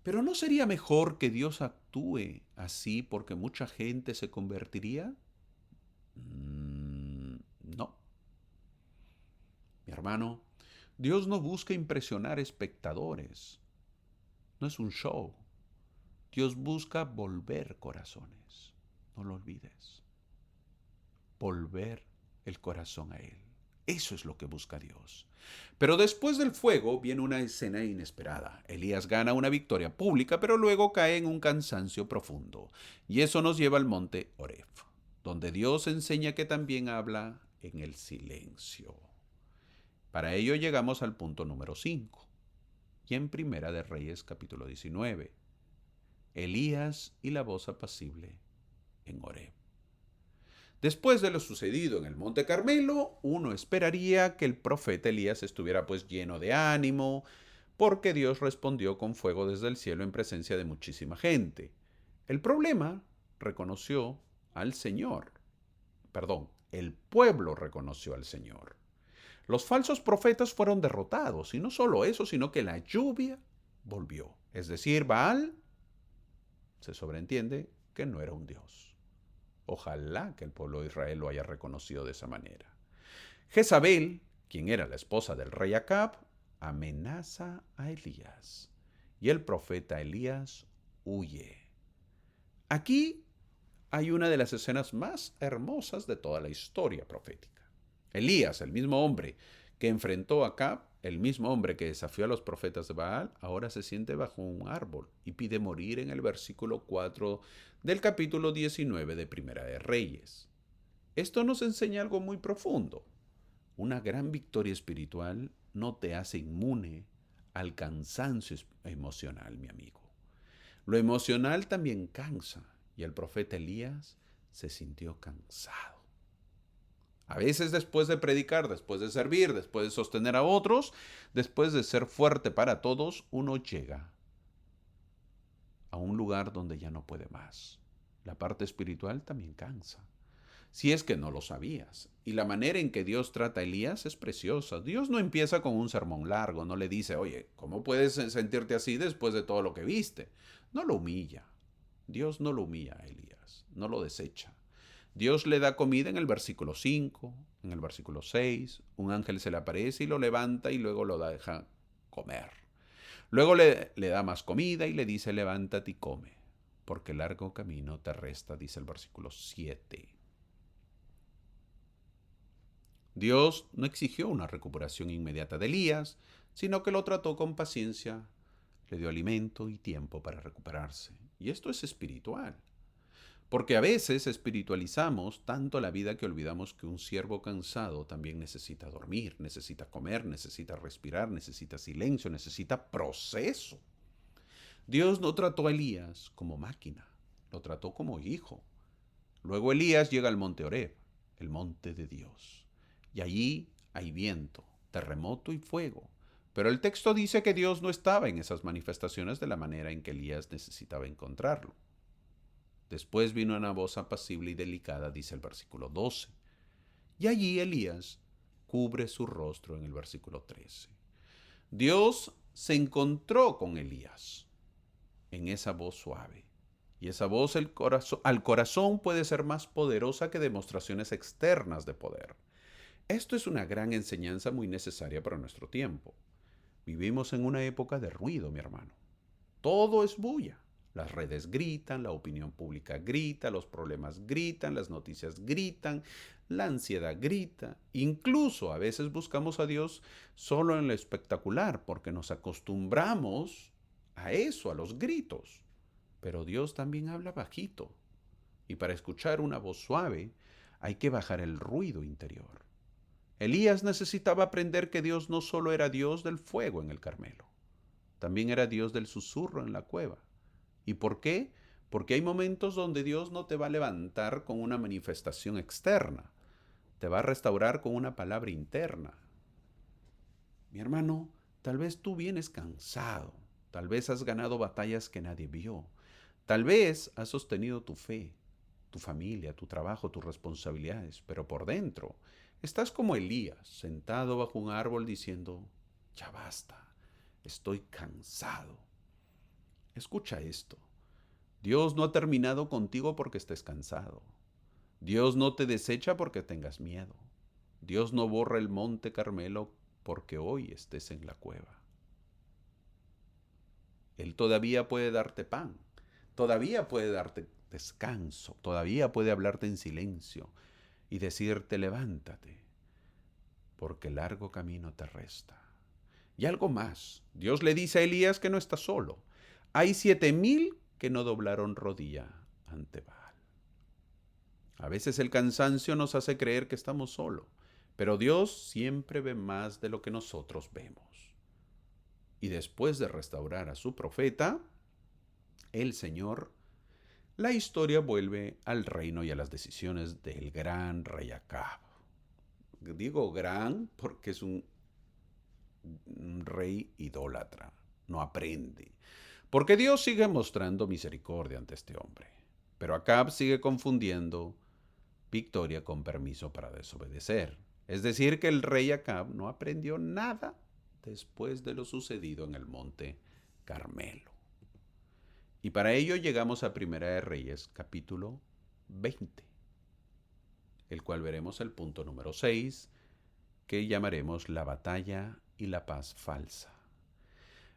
¿pero no sería mejor que Dios actúe así porque mucha gente se convertiría? No, mi hermano, Dios no busca impresionar espectadores. No es un show. Dios busca volver corazones. No lo olvides. Volver el corazón a Él. Eso es lo que busca Dios. Pero después del fuego viene una escena inesperada. Elías gana una victoria pública, pero luego cae en un cansancio profundo. Y eso nos lleva al monte Oreb, donde Dios enseña que también habla en el silencio. Para ello llegamos al punto número 5. Y en Primera de Reyes capítulo 19. Elías y la voz apacible en Oreb. Después de lo sucedido en el Monte Carmelo, uno esperaría que el profeta Elías estuviera pues lleno de ánimo, porque Dios respondió con fuego desde el cielo en presencia de muchísima gente. El problema reconoció al Señor. El pueblo reconoció al Señor. Los falsos profetas fueron derrotados, y no solo eso, sino que la lluvia volvió. Es decir, Baal se sobreentiende que no era un dios. Ojalá que el pueblo de Israel lo haya reconocido de esa manera. Jezabel, quien era la esposa del rey Acab, amenaza a Elías. Y el profeta Elías huye. Aquí hay una de las escenas más hermosas de toda la historia profética. Elías, el mismo hombre que enfrentó a Acab, el mismo hombre que desafió a los profetas de Baal, ahora se siente bajo un árbol y pide morir en el versículo 4 del capítulo 19 de Primera de Reyes. Esto nos enseña algo muy profundo. Una gran victoria espiritual no te hace inmune al cansancio emocional, mi amigo. Lo emocional también cansa, y el profeta Elías se sintió cansado. A veces después de predicar, después de servir, después de sostener a otros, después de ser fuerte para todos, uno llega a un lugar donde ya no puede más. La parte espiritual también cansa. Si es que no lo sabías. Y la manera en que Dios trata a Elías es preciosa. Dios no empieza con un sermón largo, no le dice, oye, ¿cómo puedes sentirte así después de todo lo que viste? No lo humilla. Dios no lo humilla a Elías, no lo desecha. Dios le da comida en el versículo 5, en el versículo 6, un ángel se le aparece y lo levanta y luego lo deja comer. Luego le da más comida y le dice, levántate y come, porque largo camino te resta, dice el versículo 7. Dios no exigió una recuperación inmediata de Elías, sino que lo trató con paciencia, le dio alimento y tiempo para recuperarse. Y esto es espiritual. Porque a veces espiritualizamos tanto la vida que olvidamos que un siervo cansado también necesita dormir, necesita comer, necesita respirar, necesita silencio, necesita proceso. Dios no trató a Elías como máquina, lo trató como hijo. Luego Elías llega al monte Oreb, el monte de Dios. Y allí hay viento, terremoto y fuego. Pero el texto dice que Dios no estaba en esas manifestaciones de la manera en que Elías necesitaba encontrarlo. Después vino una voz apacible y delicada, dice el versículo 12. Y allí Elías cubre su rostro en el versículo 13. Dios se encontró con Elías en esa voz suave. Y esa voz al corazón puede ser más poderosa que demostraciones externas de poder. Esto es una gran enseñanza muy necesaria para nuestro tiempo. Vivimos en una época de ruido, mi hermano. Todo es bulla. Las redes gritan, la opinión pública grita, los problemas gritan, las noticias gritan, la ansiedad grita. Incluso a veces buscamos a Dios solo en lo espectacular porque nos acostumbramos a eso, a los gritos. Pero Dios también habla bajito. Y para escuchar una voz suave hay que bajar el ruido interior. Elías necesitaba aprender que Dios no solo era Dios del fuego en el Carmelo, también era Dios del susurro en la cueva. ¿Y por qué? Porque hay momentos donde Dios no te va a levantar con una manifestación externa, te va a restaurar con una palabra interna. Mi hermano, tal vez tú vienes cansado, tal vez has ganado batallas que nadie vio, tal vez has sostenido tu fe, tu familia, tu trabajo, tus responsabilidades, pero por dentro estás como Elías, sentado bajo un árbol diciendo, ya basta, estoy cansado. Escucha esto. Dios no ha terminado contigo porque estés cansado. Dios no te desecha porque tengas miedo. Dios no borra el monte Carmelo porque hoy estés en la cueva. Él todavía puede darte pan, todavía puede darte descanso, todavía puede hablarte en silencio y decirte levántate, porque largo camino te resta. Y algo más, Dios le dice a Elías que no está solo. Hay 7,000 que no doblaron rodilla ante Baal. A veces el cansancio nos hace creer que estamos solos, pero Dios siempre ve más de lo que nosotros vemos. Y después de restaurar a su profeta, el Señor, la historia vuelve al reino y a las decisiones del gran rey Acab. Digo gran porque es un rey idólatra, no aprende. Porque Dios sigue mostrando misericordia ante este hombre. Pero Acab sigue confundiendo victoria con permiso para desobedecer. Es decir, que el rey Acab no aprendió nada después de lo sucedido en el monte Carmelo. Y para ello llegamos a Primera de Reyes, capítulo 20, el cual veremos el punto número 6, que llamaremos la batalla y la paz falsa.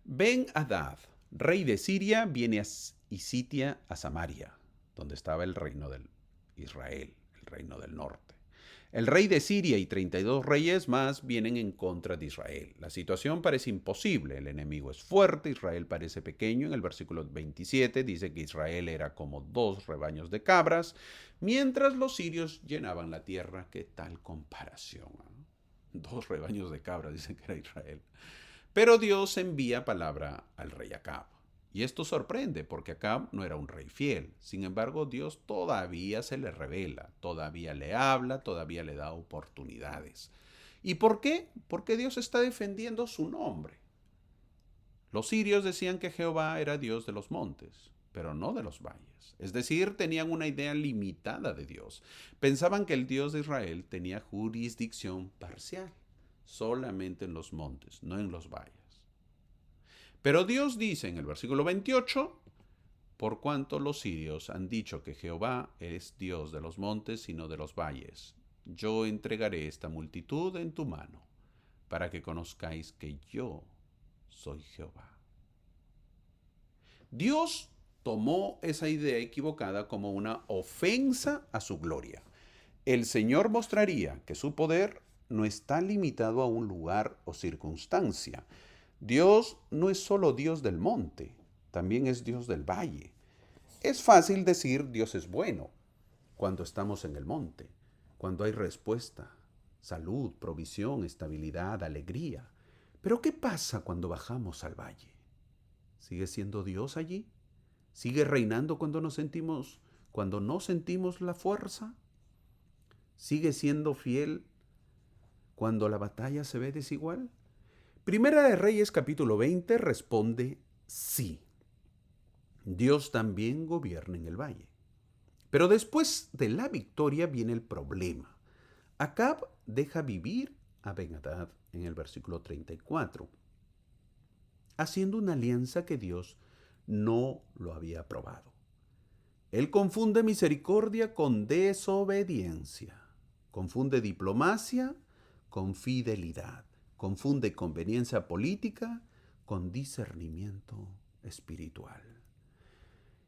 Ben-Hadad, rey de Siria, viene y sitia a Samaria, donde estaba el reino de Israel, el reino del norte. El rey de Siria y 32 reyes más vienen en contra de Israel. La situación parece imposible, el enemigo es fuerte, Israel parece pequeño. En el versículo 27 dice que Israel era como 2 rebaños de cabras, mientras los sirios llenaban la tierra. ¿Qué tal comparación? 2 rebaños de cabras, dicen que era Israel. Pero Dios envía palabra al rey Acab. Y esto sorprende porque Acab no era un rey fiel. Sin embargo, Dios todavía se le revela, todavía le habla, todavía le da oportunidades. ¿Y por qué? Porque Dios está defendiendo su nombre. Los sirios decían que Jehová era Dios de los montes, pero no de los valles. Es decir, tenían una idea limitada de Dios. Pensaban que el Dios de Israel tenía jurisdicción parcial, solamente en los montes, no en los valles. Pero Dios dice en el versículo 28, por cuanto los sirios han dicho que Jehová es Dios de los montes y no de los valles, yo entregaré esta multitud en tu mano, para que conozcáis que yo soy Jehová. Dios tomó esa idea equivocada como una ofensa a su gloria. El Señor mostraría que su poder no está limitado a un lugar o circunstancia. Dios no es solo Dios del monte, también es Dios del valle. Es fácil decir Dios es bueno cuando estamos en el monte, cuando hay respuesta, salud, provisión, estabilidad, alegría. Pero ¿qué pasa cuando bajamos al valle? ¿Sigue siendo Dios allí? ¿Sigue reinando cuando no sentimos la fuerza? ¿Sigue siendo fiel cuando la batalla se ve desigual? Primera de Reyes capítulo 20 responde sí. Dios también gobierna en el valle. Pero después de la victoria viene el problema. Acab deja vivir a Ben-Hadad en el versículo 34, haciendo una alianza que Dios no lo había aprobado. Él confunde misericordia con desobediencia, confunde diplomacia con fidelidad, confunde conveniencia política con discernimiento espiritual.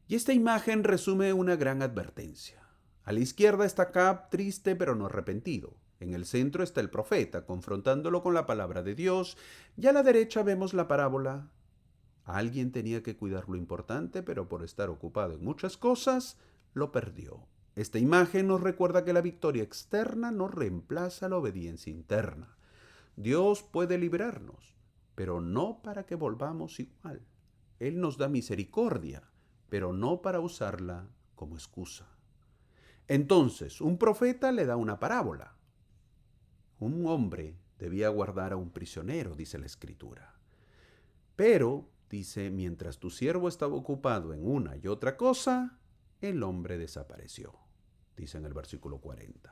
Y esta imagen resume una gran advertencia. A la izquierda está Acab, triste pero no arrepentido. En el centro está el profeta, confrontándolo con la palabra de Dios. Y a la derecha vemos la parábola Alguien tenía que cuidar lo importante, pero por estar ocupado en muchas cosas, lo perdió. Esta imagen nos recuerda que la victoria externa no reemplaza la obediencia interna. Dios puede librarnos, pero no para que volvamos igual. Él nos da misericordia, pero no para usarla como excusa. Entonces, un profeta le da una parábola. Un hombre debía guardar a un prisionero, dice la Escritura. Pero, dice, mientras tu siervo estaba ocupado en una y otra cosa, el hombre desapareció, dice en el versículo 40.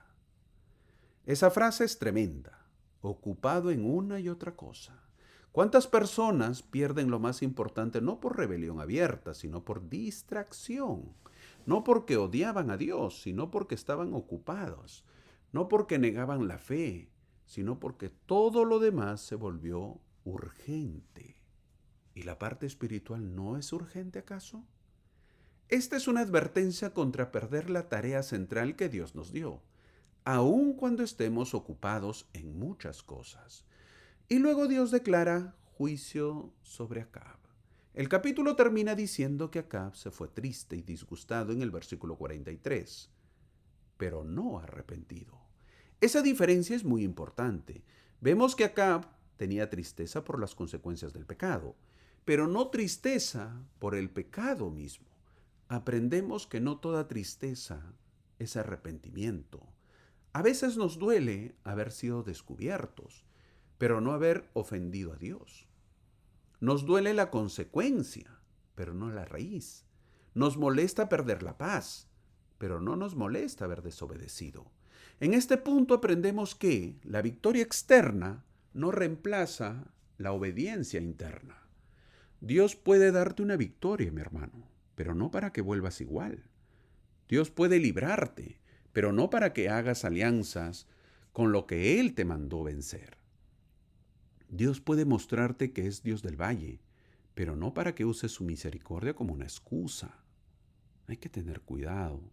Esa frase es tremenda, ocupado en una y otra cosa. ¿Cuántas personas pierden lo más importante no por rebelión abierta, sino por distracción? No porque odiaban a Dios, sino porque estaban ocupados. No porque negaban la fe, sino porque todo lo demás se volvió urgente. ¿Y la parte espiritual no es urgente acaso? Esta es una advertencia contra perder la tarea central que Dios nos dio, aun cuando estemos ocupados en muchas cosas. Y luego Dios declara juicio sobre Acab. El capítulo termina diciendo que Acab se fue triste y disgustado en el versículo 43, pero no arrepentido. Esa diferencia es muy importante. Vemos que Acab tenía tristeza por las consecuencias del pecado, pero no tristeza por el pecado mismo. Aprendemos que no toda tristeza es arrepentimiento. A veces nos duele haber sido descubiertos, pero no haber ofendido a Dios. Nos duele la consecuencia, pero no la raíz. Nos molesta perder la paz, pero no nos molesta haber desobedecido. En este punto aprendemos que la victoria externa no reemplaza la obediencia interna. Dios puede darte una victoria, mi hermano, pero no para que vuelvas igual. Dios puede librarte, pero no para que hagas alianzas con lo que Él te mandó vencer. Dios puede mostrarte que es Dios del valle, pero no para que uses su misericordia como una excusa. Hay que tener cuidado.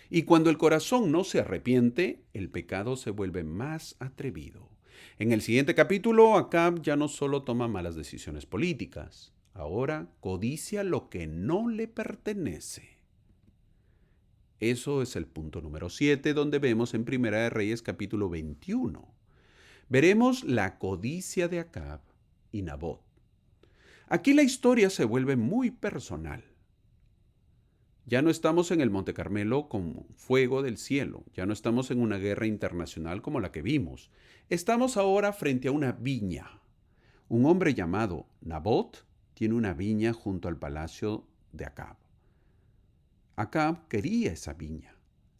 Y cuando el corazón no se arrepiente, el pecado se vuelve más atrevido. En el siguiente capítulo, Acab ya no solo toma malas decisiones políticas, ahora codicia lo que no le pertenece. Eso es el punto número 7, donde vemos en Primera de Reyes capítulo 21. Veremos la codicia de Acab y Nabot. Aquí la historia se vuelve muy personal. Ya no estamos en el Monte Carmelo con fuego del cielo, ya no estamos en una guerra internacional como la que vimos. Estamos ahora frente a una viña. Un hombre llamado Nabot tiene una viña junto al palacio de Acab. Acab quería esa viña.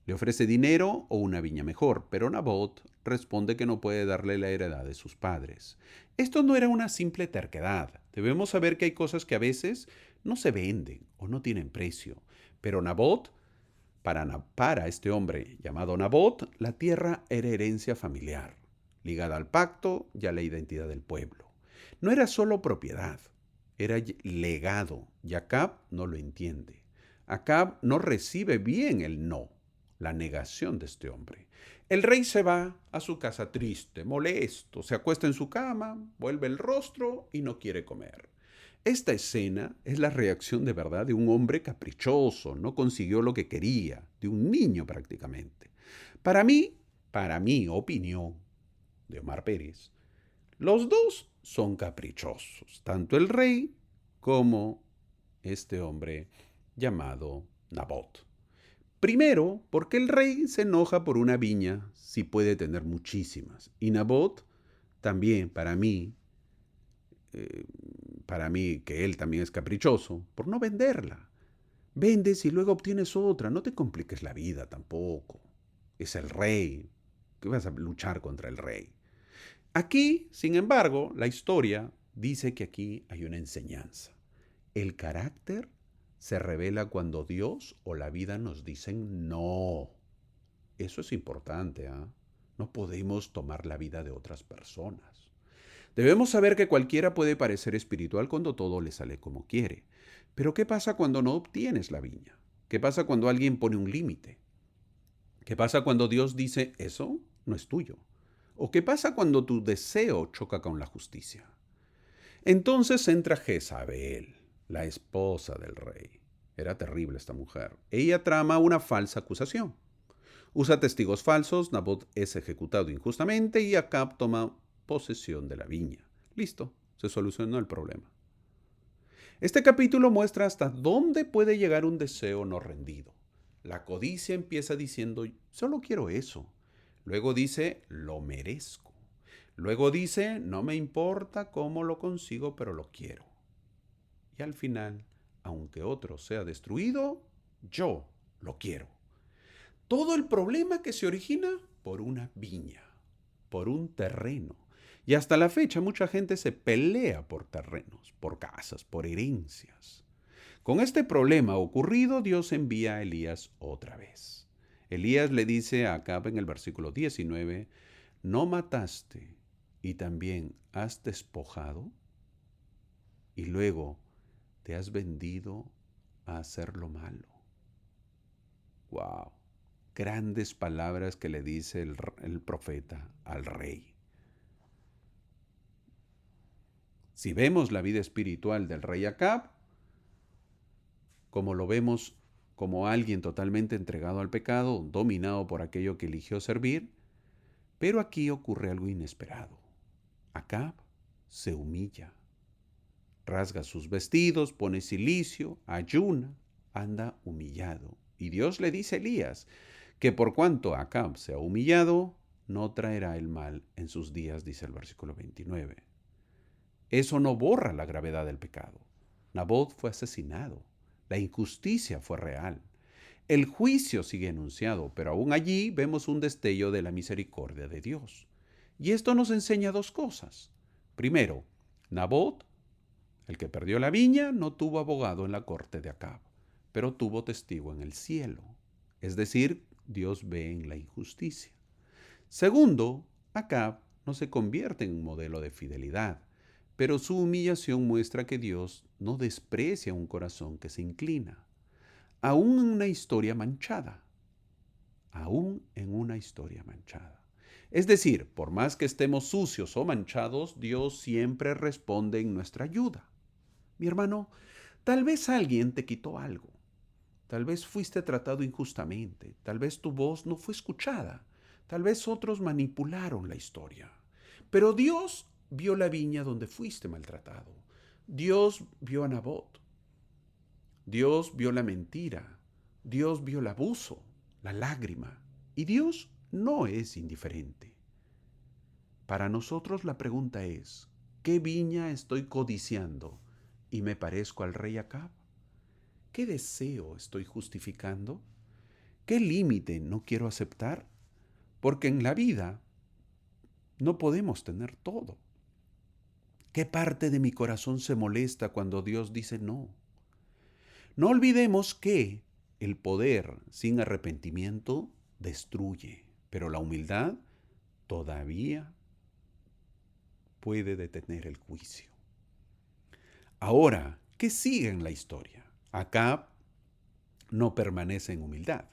Le ofrece dinero o una viña mejor, pero Nabot responde que no puede darle la heredad de sus padres. Esto no era una simple terquedad. Debemos saber que hay cosas que a veces no se venden o no tienen precio. Pero Nabot, para este hombre llamado Nabot, la tierra era herencia familiar, ligada al pacto y a la identidad del pueblo. No era solo propiedad, era legado, y Acab no lo entiende. Acab no recibe bien el no, la negación de este hombre. El rey se va a su casa triste, molesto, se acuesta en su cama, vuelve el rostro y no quiere comer. Esta escena es la reacción de verdad de un hombre caprichoso, no consiguió lo que quería, de un niño prácticamente. Para mi opinión, de Omar Pérez, los dos son caprichosos, tanto el rey como este hombre llamado Nabot. Primero, porque el rey se enoja por una viña si puede tener muchísimas. Y Nabot también, que él también es caprichoso, por no venderla. Vendes y luego obtienes otra, no te compliques la vida tampoco. Es el rey, ¿qué vas a luchar contra el rey? Aquí, sin embargo, la historia dice que aquí hay una enseñanza. El carácter se revela cuando Dios o la vida nos dicen no. Eso es importante, ¿eh? No podemos tomar la vida de otras personas. Debemos saber que cualquiera puede parecer espiritual cuando todo le sale como quiere. Pero ¿qué pasa cuando no obtienes la viña? ¿Qué pasa cuando alguien pone un límite? ¿Qué pasa cuando Dios dice, eso no es tuyo? ¿O qué pasa cuando tu deseo choca con la justicia? Entonces entra Jezabel, la esposa del rey. Era terrible esta mujer. Ella trama una falsa acusación. Usa testigos falsos, Nabot es ejecutado injustamente y Acab toma posesión de la viña. Listo, se solucionó el problema. Este capítulo muestra hasta dónde puede llegar un deseo no rendido. La codicia empieza diciendo, solo quiero eso. Luego dice, lo merezco. Luego dice, no me importa cómo lo consigo, pero lo quiero. Y al final, aunque otro sea destruido, yo lo quiero. Todo el problema que se origina por una viña, por un terreno. Y hasta la fecha mucha gente se pelea por terrenos, por casas, por herencias. Con este problema ocurrido, Dios envía a Elías otra vez. Elías le dice a Acab en el versículo 19, ¿no mataste y también has despojado? Y luego te has vendido a hacer lo malo. ¡Wow! Grandes palabras que le dice el profeta al rey. Si vemos la vida espiritual del rey Acab, como lo vemos como alguien totalmente entregado al pecado, dominado por aquello que eligió servir, pero aquí ocurre algo inesperado. Acab se humilla, rasga sus vestidos, pone cilicio, ayuna, anda humillado. Y Dios le dice a Elías que por cuanto Acab se ha humillado, no traerá el mal en sus días, dice el versículo 29. Eso no borra la gravedad del pecado. Nabot fue asesinado. La injusticia fue real. El juicio sigue enunciado, pero aún allí vemos un destello de la misericordia de Dios. Y esto nos enseña dos cosas. Primero, Nabot, el que perdió la viña, no tuvo abogado en la corte de Acab, pero tuvo testigo en el cielo. Es decir, Dios ve en la injusticia. Segundo, Acab no se convierte en un modelo de fidelidad, pero su humillación muestra que Dios no desprecia un corazón que se inclina, aún en una historia manchada, aún en una historia manchada. Es decir, por más que estemos sucios o manchados, Dios siempre responde en nuestra ayuda. Mi hermano, tal vez alguien te quitó algo, tal vez fuiste tratado injustamente, tal vez tu voz no fue escuchada, tal vez otros manipularon la historia, pero Dios vio la viña donde fuiste maltratado. Dios vio a Nabot. Dios vio la mentira. Dios vio el abuso, la lágrima. Y Dios no es indiferente. Para nosotros la pregunta es, ¿qué viña estoy codiciando y me parezco al rey Acab? ¿Qué deseo estoy justificando? ¿Qué límite no quiero aceptar? Porque en la vida no podemos tener todo. ¿Qué parte de mi corazón se molesta cuando Dios dice no? No olvidemos que el poder sin arrepentimiento destruye, pero la humildad todavía puede detener el juicio. Ahora, ¿qué sigue en la historia? Acab no permanece en humildad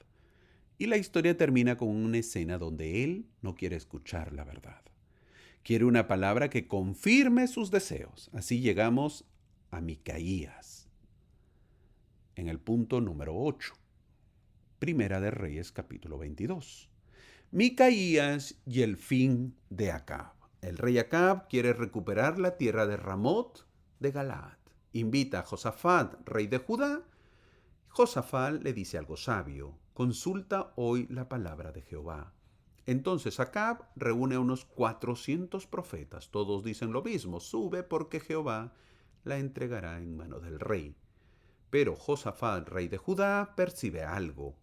y la historia termina con una escena donde él no quiere escuchar la verdad. Quiere una palabra que confirme sus deseos. Así llegamos a Micaías, en el punto número 8. Primera de Reyes, capítulo 22. Micaías y el fin de Acab. El rey Acab quiere recuperar la tierra de Ramot de Galaad. Invita a Josafat, rey de Judá. Josafat le dice algo sabio. Consulta hoy la palabra de Jehová. Entonces Acab reúne a unos 400 profetas. Todos dicen lo mismo. Sube porque Jehová la entregará en mano del rey. Pero Josafat, rey de Judá, percibe algo.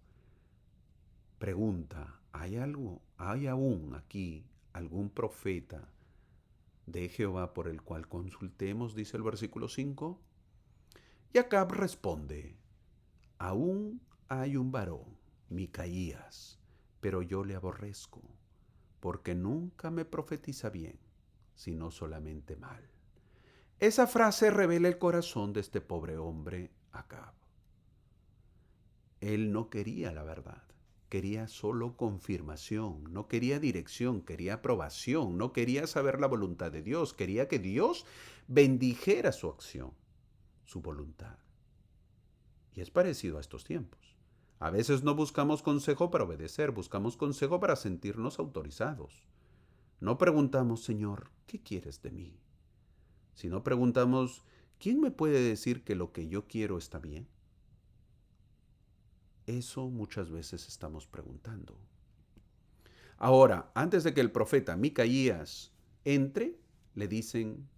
Pregunta, ¿hay aún aquí algún profeta de Jehová por el cual consultemos? Dice el versículo 5. Y Acab responde, aún hay un varón, Micaías, pero yo le aborrezco, porque nunca me profetiza bien, sino solamente mal. Esa frase revela el corazón de este pobre hombre, Acab. Él no quería la verdad, quería solo confirmación, no quería dirección, quería aprobación, no quería saber la voluntad de Dios, quería que Dios bendijera su acción. su voluntad. Y es parecido a estos tiempos. A veces no buscamos consejo para obedecer, buscamos consejo para sentirnos autorizados. No preguntamos, Señor, ¿qué quieres de mí? Sino preguntamos, ¿quién me puede decir que lo que yo quiero está bien? Eso muchas veces estamos preguntando. Ahora, antes de que el profeta Micaías entre, le dicen,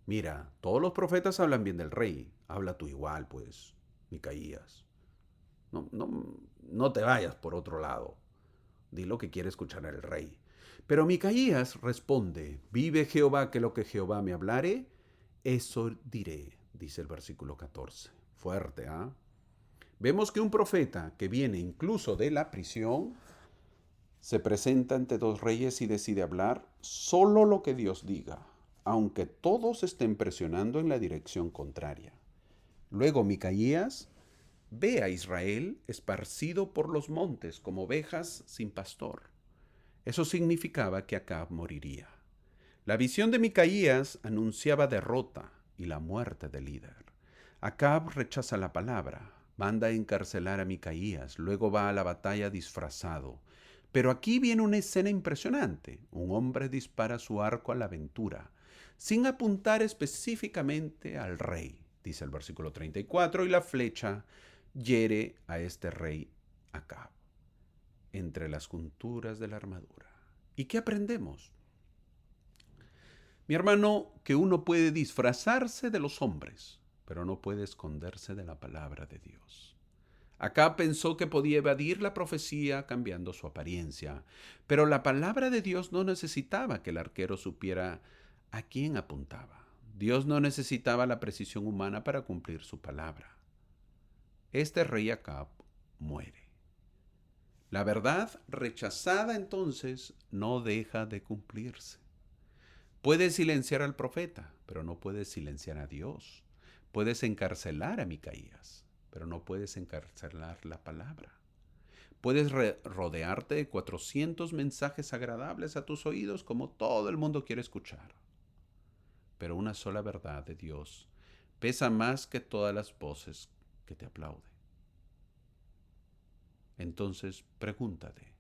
mira, todos los profetas hablan bien del rey, habla tú igual, pues, Micaías. No te vayas por otro lado, di lo que quiere escuchar el rey. Pero Micaías responde, vive Jehová que lo que Jehová me hablare, eso diré, dice el versículo 14. Fuerte, ¿ah? Vemos que un profeta que viene incluso de la prisión, se presenta ante dos reyes y decide hablar solo lo que Dios diga, aunque todos estén presionando en la dirección contraria. Luego Micaías ve a Israel esparcido por los montes como ovejas sin pastor. Eso significaba que Acab moriría. La visión de Micaías anunciaba derrota y la muerte del líder. Acab rechaza la palabra, manda a encarcelar a Micaías, luego va a la batalla disfrazado. Pero aquí viene una escena impresionante. Un hombre dispara su arco a la aventura, sin apuntar específicamente al rey, dice el versículo 34, y la flecha hiere a este rey Acab, entre las junturas de la armadura. ¿Y qué aprendemos? Mi hermano, que uno puede disfrazarse de los hombres, pero no puede esconderse de la palabra de Dios. Acab pensó que podía evadir la profecía cambiando su apariencia, pero la palabra de Dios no necesitaba que el arquero supiera a quién apuntaba. Dios no necesitaba la precisión humana para cumplir su palabra. Este rey Acab muere. La verdad rechazada entonces no deja de cumplirse. Puedes silenciar al profeta, pero no puedes silenciar a Dios. Puedes encarcelar a Micaías, pero no puedes encarcelar la palabra. Puedes rodearte de 400 mensajes agradables a tus oídos como todo el mundo quiere escuchar. Pero una sola verdad de Dios pesa más que todas las voces que te aplauden. Entonces pregúntate,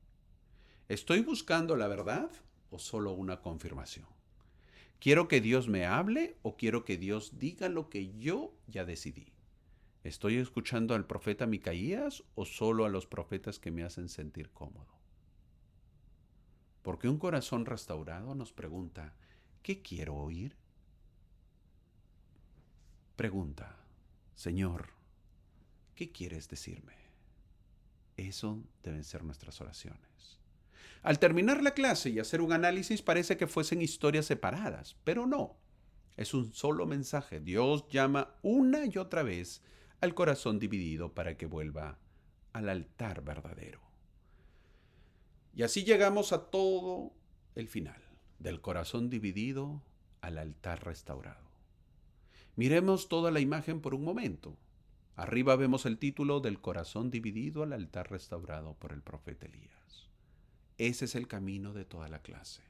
¿estoy buscando la verdad o solo una confirmación? ¿Quiero que Dios me hable o quiero que Dios diga lo que yo ya decidí? ¿Estoy escuchando al profeta Micaías o solo a los profetas que me hacen sentir cómodo? Porque un corazón restaurado nos pregunta, ¿qué quiero oír? Pregunta, Señor, ¿qué quieres decirme? Eso deben ser nuestras oraciones. Al terminar la clase y hacer un análisis parece que fuesen historias separadas, pero no. Es un solo mensaje. Dios llama una y otra vez al corazón dividido para que vuelva al altar verdadero. Y así llegamos a todo el final, del corazón dividido al altar restaurado. Miremos toda la imagen por un momento. Arriba vemos el título del corazón dividido al altar restaurado por el profeta Elías. Ese es el camino de toda la clase.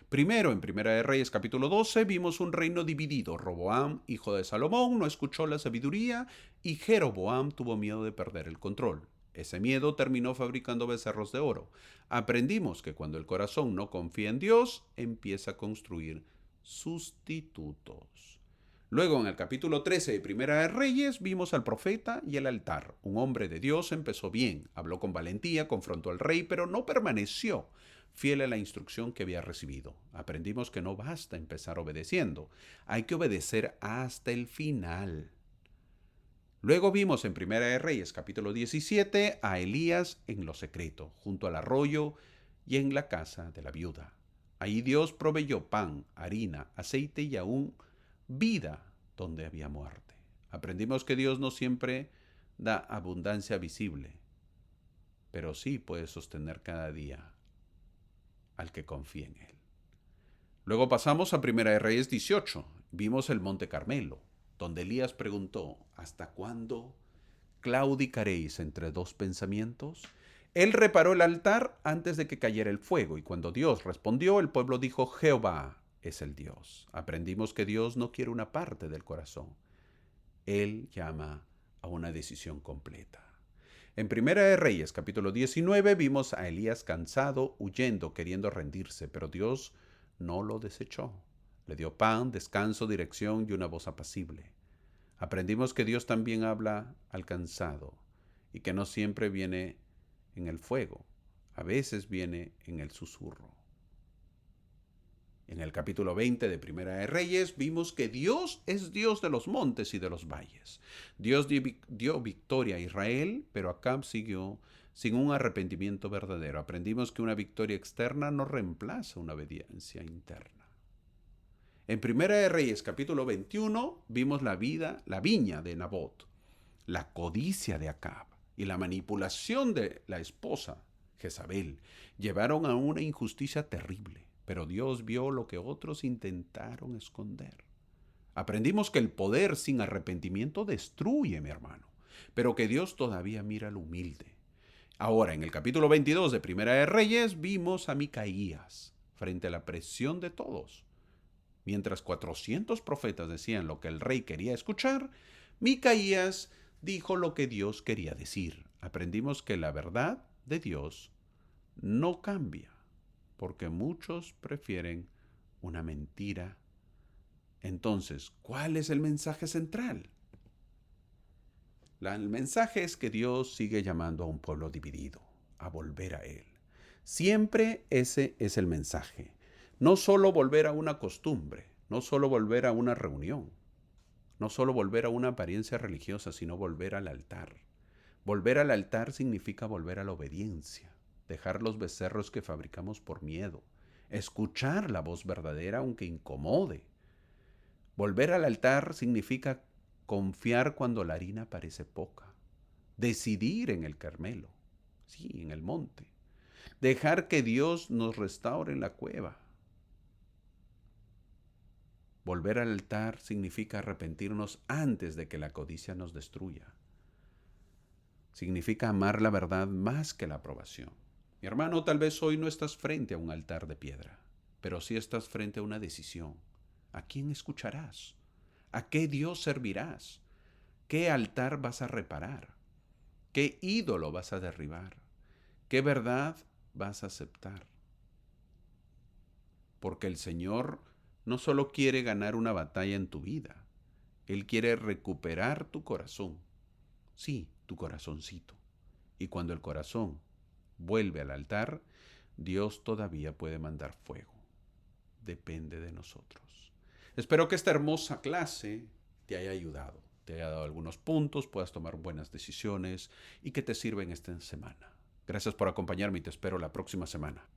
Primero, en Primera de Reyes capítulo 12, vimos un reino dividido. Roboam, hijo de Salomón, no escuchó la sabiduría y Jeroboam tuvo miedo de perder el control. Ese miedo terminó fabricando becerros de oro. Aprendimos que cuando el corazón no confía en Dios, empieza a construir sustitutos. Luego, en el capítulo 13 de Primera de Reyes, vimos al profeta y el altar. Un hombre de Dios empezó bien, habló con valentía, confrontó al rey, pero no permaneció fiel a la instrucción que había recibido. Aprendimos que no basta empezar obedeciendo, hay que obedecer hasta el final. Luego vimos en Primera de Reyes, capítulo 17, a Elías en lo secreto, junto al arroyo y en la casa de la viuda. Ahí Dios proveyó pan, harina, aceite y aún vida donde había muerte. Aprendimos que Dios no siempre da abundancia visible, pero sí puede sostener cada día al que confía en Él. Luego pasamos a Primera de Reyes 18. Vimos el Monte Carmelo, donde Elías preguntó, ¿hasta cuándo claudicaréis entre dos pensamientos? Él reparó el altar antes de que cayera el fuego, y cuando Dios respondió, el pueblo dijo, Jehová es el Dios. Aprendimos que Dios no quiere una parte del corazón. Él llama a una decisión completa. En Primera de Reyes, capítulo 19, vimos a Elías cansado, huyendo, queriendo rendirse, pero Dios no lo desechó. Le dio pan, descanso, dirección y una voz apacible. Aprendimos que Dios también habla al cansado y que no siempre viene en el fuego, a veces viene en el susurro. En el capítulo 20 de Primera de Reyes vimos que Dios es Dios de los montes y de los valles. Dios dio victoria a Israel, pero Acab siguió sin un arrepentimiento verdadero. Aprendimos que una victoria externa no reemplaza una obediencia interna. En Primera de Reyes, capítulo 21, vimos la viña de Nabot, la codicia de Acab y la manipulación de la esposa, Jezabel, llevaron a una injusticia terrible, pero Dios vio lo que otros intentaron esconder. Aprendimos que el poder sin arrepentimiento destruye, mi hermano, pero que Dios todavía mira al humilde. Ahora, en el capítulo 22 de Primera de Reyes, vimos a Micaías frente a la presión de todos. Mientras 400 profetas decían lo que el rey quería escuchar, Micaías dijo lo que Dios quería decir. Aprendimos que la verdad de Dios no cambia, porque muchos prefieren una mentira. Entonces, ¿cuál es el mensaje central? El mensaje es que Dios sigue llamando a un pueblo dividido a volver a Él. Siempre ese es el mensaje. No solo volver a una costumbre, no solo volver a una reunión, no solo volver a una apariencia religiosa, sino volver al altar. Volver al altar significa volver a la obediencia, dejar los becerros que fabricamos por miedo, escuchar la voz verdadera aunque incomode. Volver al altar significa confiar cuando la harina parece poca, decidir en el Carmelo, sí, en el monte, dejar que Dios nos restaure en la cueva. Volver al altar significa arrepentirnos antes de que la codicia nos destruya. Significa amar la verdad más que la aprobación. Mi hermano, tal vez hoy no estás frente a un altar de piedra, pero sí estás frente a una decisión. ¿A quién escucharás? ¿A qué Dios servirás? ¿Qué altar vas a reparar? ¿Qué ídolo vas a derribar? ¿Qué verdad vas a aceptar? Porque el Señor no solo quiere ganar una batalla en tu vida, Él quiere recuperar tu corazón. Sí, tu corazoncito. Y cuando el corazón vuelve al altar, Dios todavía puede mandar fuego. Depende de nosotros. Espero que esta hermosa clase te haya ayudado, te haya dado algunos puntos, puedas tomar buenas decisiones y que te sirva en esta semana. Gracias por acompañarme y te espero la próxima semana.